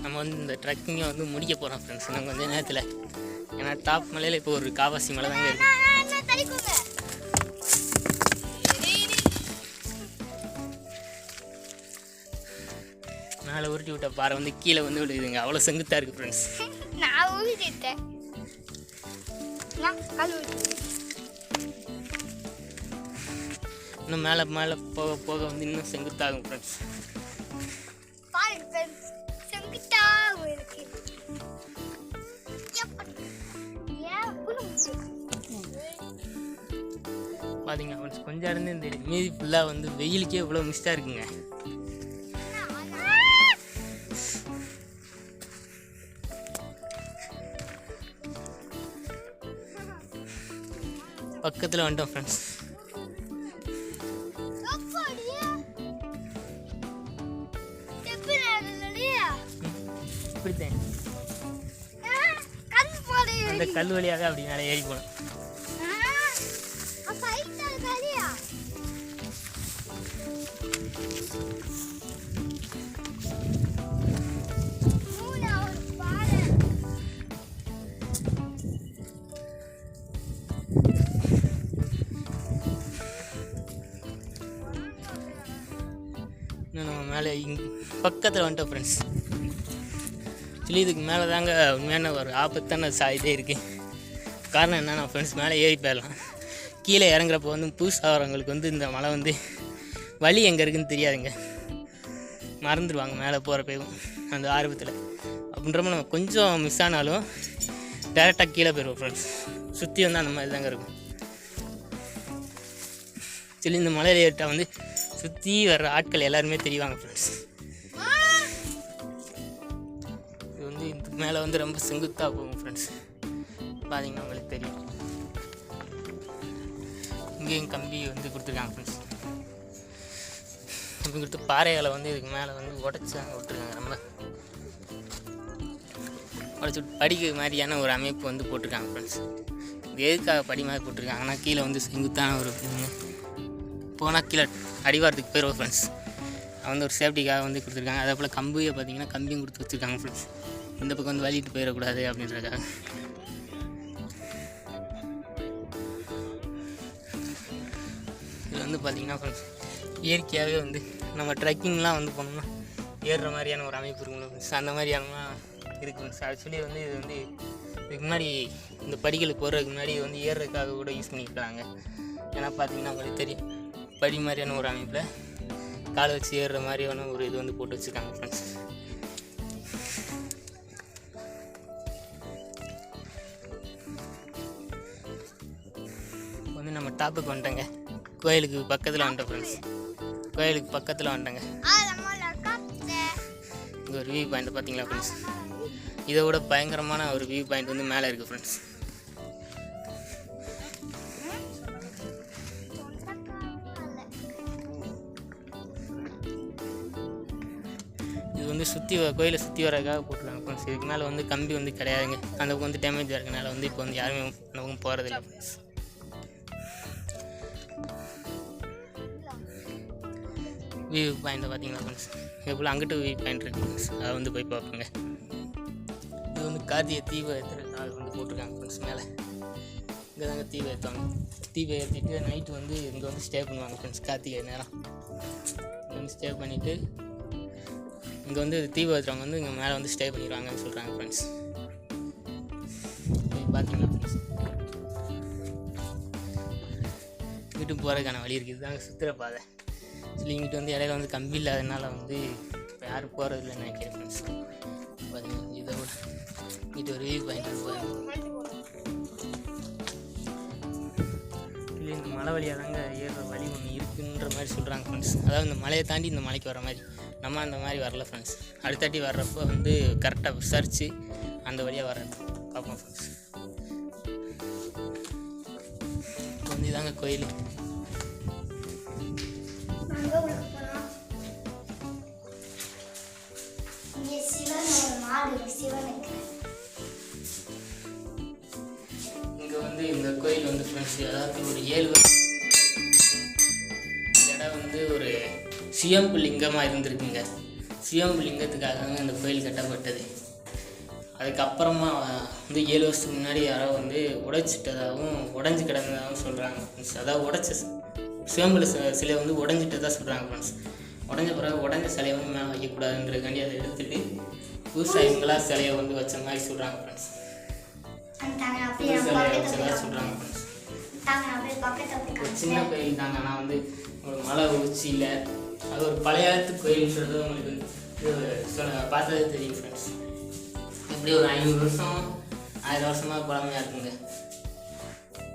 [SPEAKER 1] நம்ம வந்து இந்த ட்ரெக்கிங்கை வந்து முடிக்க போகிறோம் ஃப்ரெண்ட்ஸ் இன்னும் கொஞ்சம் நேரத்தில். ஏன்னா டாப் மலையில் இப்போ ஒரு காவாசி மலை தாங்க இருக்குது. மேலே உருட்டி விட்ட பாறை வந்து கீழே வந்து விழுதுங்க. அவ்வளோ செங்குத்தாக இருக்குது ஃப்ரெண்ட்ஸ்.
[SPEAKER 2] நான் ஊறிட்டேன்.
[SPEAKER 1] இன்னும் மேலே மேலே போக போக வந்து இன்னும் செங்குத்தாகும் ஃப்ரெண்ட்ஸ். பார்த்தீங்களா ஃப்ரெண்ட்ஸ், கொஞ்சம் இருந்து தெரியும். மீதி ஃபுல்லாக வந்து வெயிலுக்கே இவ்வளோ மிஸ்டாக இருக்குங்க. பக்கத்தில் வந்துட்டோம் ஃப்ரெண்ட்ஸ். இப்படித்தான் அந்த கல் வழியாக அப்படி மேலே ஏறி போனோம். இன்னும் நம்ம மேலே பக்கத்தில் வந்துட்டோம் ஃப்ரெண்ட்ஸ். ஆக்சுவலி இதுக்கு மேலே தாங்க உண்மையான ஒரு ஆபத்தான இதே இருக்குது. காரணம் என்னன்னா ஃப்ரெண்ட்ஸ், மேலே ஏறி போயிடலாம். கீழே இறங்குறப்போ வந்து புதுசாக வரவங்களுக்கு வந்து இந்த மலை வந்து வழி எங்கே இருக்குதுன்னு தெரியாதுங்க. மறந்துடுவாங்க மேலே போகிறப்பவும் அந்த ஆர்வத்தில். அப்படின்றப்ப நம்ம கொஞ்சம் மிஸ் ஆனாலும் டேரெக்டாக கீழே போயிடுவோம் ஃப்ரெண்ட்ஸ். சுற்றி வந்து அந்த மாதிரி தாங்க இருக்கும். ஆக்சுவலி இந்த மலையில் ஏறிட்டால் வந்து சுற்றி வர்ற ஆட்கள் எல்லாருமே தெரிவாங்க ஃப்ரெண்ட்ஸ். இது வந்து இதுக்கு மேலே வந்து ரொம்ப செங்குத்தாக போகும் ஃப்ரெண்ட்ஸ். பார்த்தீங்கன்னா உங்களுக்கு தெரியும். இங்கேயும் கம்பி வந்து கொடுத்துருக்காங்க ஃப்ரெண்ட்ஸ். கம்பி கொடுத்து பாறைகளை வந்து இதுக்கு மேலே வந்து உடச்சாங்க விட்டுருக்காங்க. ரொம்ப உடச்சி விட்டு படிக்க மாதிரியான ஒரு அமைப்பு வந்து போட்டிருக்காங்க ஃப்ரெண்ட்ஸ். இது எதுக்காக படி மாதிரி போட்டிருக்காங்கன்னா கீழே வந்து செங்குத்தான ஒரு இதுங்க. போனால் கீழே அடிவாரத்துக்கு போயிடுவோம் ஃப்ரெண்ட்ஸ். வந்து ஒரு சேஃப்டிக்காக வந்து கொடுத்துருக்காங்க. அதே போல் கம்பியை பார்த்தீங்கன்னா கம்பியும் கொடுத்து வச்சுருக்காங்க ஃப்ரெண்ட்ஸ். இந்த பக்கம் வந்து வலிட்டு போயிடக்கூடாது அப்படின்றதுக்காக. இது வந்து பார்த்திங்கன்னா ஃப்ரெண்ட்ஸ், இயற்கையாகவே வந்து நம்ம ட்ரெக்கிங்லாம் வந்து போனோம்னா ஏறுற மாதிரியான ஒரு அமைப்பு இருக்குங்களா ஃப்ரெண்ட்ஸ். அந்த மாதிரியானலாம் இருக்குது ஃப்ரெண்ட்ஸ். ஆக்சுவலி வந்து இது வந்து இதுக்கு முன்னாடி இந்த படிகளுக்கு போகிறதுக்கு முன்னாடி இது வந்து ஏறுறதுக்காக கூட யூஸ் பண்ணிக்கிறாங்க. ஏன்னா பார்த்தீங்கன்னா உங்களுக்கு தெரியும், படி மாதிரியான ஒரு அமைப்பில் காலை வச்சு ஏறுற மாதிரியான ஒரு இது வந்து போட்டு வச்சுருக்காங்க ஃப்ரெண்ட்ஸ். வந்து நம்ம டாப்புக்கு வந்துட்டோங்க. கோயிலுக்கு பக்கத்தில் வந்துட்டோம் ஃப்ரெண்ட்ஸ். கோயிலுக்கு பக்கத்தில் வந்துட்டோங்க. இங்கே ஒரு வியூ பாயிண்ட் பார்த்தீங்களா ஃப்ரெண்ட்ஸ். இதை விட பயங்கரமான ஒரு வியூ பாயிண்ட் வந்து மேலே இருக்குது ஃப்ரெண்ட்ஸ். இது வந்து கோயிலை சுற்றி வரதுக்காக போட்டுருக்காங்க ஃப்ரெண்ட்ஸ். இதுக்கு மேலே வந்து கம்பி வந்து கிடையாதுங்க. அந்த பக்கம் வந்து டேமேஜாக இருக்கனால வந்து இப்போ வந்து யாருமே அந்த பக்கம் போகிறதில்ல ஃப்ரெண்ட்ஸ். வியூ பாயிண்ட்டை பார்த்தீங்களா ஃப்ரெண்ட்ஸ். எப்போல அங்கிட்டு வியூ பாயிண்ட் இருக்குது ஃப்ரெண்ட்ஸ். அதை வந்து போய் பார்ப்போங்க. இது வந்து கார்த்திகை தீபம் ஏற்றுறதுக்காக வந்து போட்டிருக்காங்க ஃப்ரெண்ட்ஸ். மேலே இங்கே தாங்க தீபம் ஏற்றுவாங்க. தீபம் ஏற்றிட்டு நைட்டு வந்து இங்கே வந்து ஸ்டே பண்ணுவாங்க ஃப்ரெண்ட்ஸ். கார்த்திகை நேரம் இங்கே வந்து ஸ்டே பண்ணிவிட்டு இங்கே வந்து தீபம் ஏற்றுறவங்க வந்து இங்கே மேலே வந்து ஸ்டே பண்ணிடுவாங்கன்னு சொல்கிறாங்க ஃப்ரெண்ட்ஸ். பார்த்தீங்கன்னா ஃப்ரெண்ட்ஸ் இங்கிட்டு போகிறதுக்கான வழி இருக்குது. இதுதாங்க சுற்றுற பாதை. சொல்லி இங்கிட்டு வந்து இடையில வந்து கம்பி இல்லாததுனால வந்து இப்போ யாரும் போகிறது இல்லைன்னு நினைக்கிறேன் ஃப்ரெண்ட்ஸ். பார்த்தீங்கன்னா இதோட இங்கிட்டு ஒரு வியூ பாயிண்ட் போகிறேன். இல்லை இந்த மலை வழியாக தாங்க ஏறுற வழி ஒன்று இருக்குன்ற மாதிரி சொல்கிறாங்க ஃப்ரெண்ட்ஸ். அதாவது இந்த மலையை தாண்டி இந்த மலைக்கு வர மாதிரி நம்ம அந்த மாதிரி வரல ஃப்ரெண்ட்ஸ். அடுத்தாட்டி வர்றப்போ வந்து கரெக்டாக விசாரித்து அந்த வழியாக வர பார்ப்போம் ஃப்ரெண்ட்ஸ். வந்து இதாங்க கோயில். இங்கே வந்து இந்த கோயில் வந்து ஃப்ரெண்ட்ஸ் அதாவது ஒரு 7 வருஷம் இந்த இடம் வந்து ஒரு சுயம்பு லிங்கமாக இருந்திருக்குங்க. சுயம்பு லிங்கத்துக்காக இந்த கோயில் கட்டப்பட்டது. அதுக்கப்புறமா வந்து 7 வருஷத்துக்கு முன்னாடி யாரோ வந்து உடைச்சிட்டதாகவும் உடஞ்சி கிடந்ததாகவும் சொல்கிறாங்க ஃப்ரெண்ட்ஸ். அதாவது உடைச்ச சுயம்புல சிலை வந்து உடஞ்சிட்டதாக சொல்கிறாங்க ஃப்ரெண்ட்ஸ். உடஞ்ச பிறகு உடஞ்ச சிலையை வந்து மேலே வைக்கக்கூடாதுன்றதுக்காண்டி அதை எடுத்துகிட்டு புதுசாக இவங்களா சிலையை வந்து வச்ச மாதிரி சொல்கிறாங்க ஃப்ரெண்ட்ஸ். சிலையை வச்சதாக சொல்கிறாங்க ஃப்ரெண்ட்ஸ். ஒரு சின்ன கோயில் தாங்க. ஆனால் வந்து ஒரு மலை உச்சியில் அது ஒரு பழைய காலத்து கோயில்ன்றது உங்களுக்கு பார்த்தது தெரியும் ஃப்ரெண்ட்ஸ். இப்படி ஒரு 500 வருஷம் 1000 வருஷமாக பழமையாக இருக்குங்க.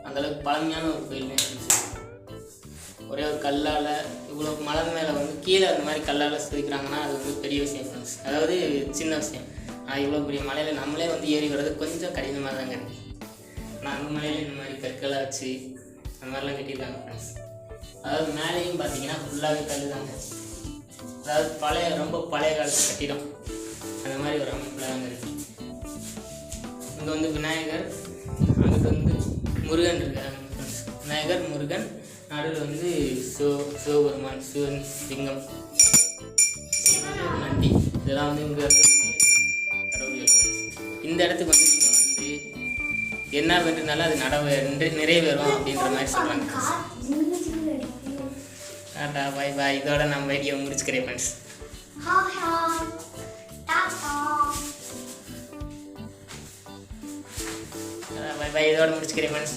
[SPEAKER 1] அந்தளவுக்கு பழமையான ஒரு கோயிலுமே இருந்துச்சு. ஒரே ஒரு கல்லால் இவ்வளோ மலை மேலே வந்து கீழே அந்த மாதிரி கல்லால் செதுக்கிறாங்கன்னா அது வந்து பெரிய விஷயம் ஃப்ரெண்ட்ஸ். அதாவது சின்ன விஷயம். ஆனால் இவ்வளோ பெரிய மலையில் நம்மளே வந்து ஏறி வர்றது கொஞ்சம் கடினமாக தாங்க இருக்குது. ஆனால் அந்த மலையில் இந்த மாதிரி கற்களை வச்சு அந்த மாதிரிலாம் கட்டியிருக்காங்க ஃப்ரெண்ட்ஸ். அதாவது மேலேயும் பார்த்தீங்கன்னா ஃபுல்லாகவே கல் தாங்க. அதாவது ரொம்ப பழைய காலத்து கட்டிடம் அந்த மாதிரி ஒரு அமைப்பில் தாங்க இருக்குது. இங்கே வந்து விநாயகர், அங்கிட்டு வந்து முருகன் இருக்காங்க ஃப்ரெண்ட்ஸ். விநாயகர், முருகன், நடுவில் வந்து சிவபெருமான், சிவன் லிங்கம், நந்தி, இதெல்லாம் வந்து இங்கே கடவுள்கள் ஃப்ரெண்ட்ஸ். இந்த இடத்துக்கு வந்து நீங்கள் வந்து என்ன வேண்டுனாலும் அது நிறைவேறும் அப்படின்ற மாதிரி சொல்கிறாங்க ஃப்ரெண்ட்ஸ். டாடா பாய் பாய். இதோட நம்ம வீடியோ முடிச்சுக்கிறேன் ஃப்ரெண்ட்ஸ். பாய் பாய். இதோட முடிச்சுக்கிறேன் ஃப்ரெண்ட்ஸ்.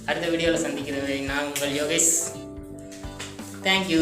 [SPEAKER 1] அடுத்த வீடியோவில் சந்திக்கிறது நான் உங்கள் யோகேஷ். தேங்க்யூ.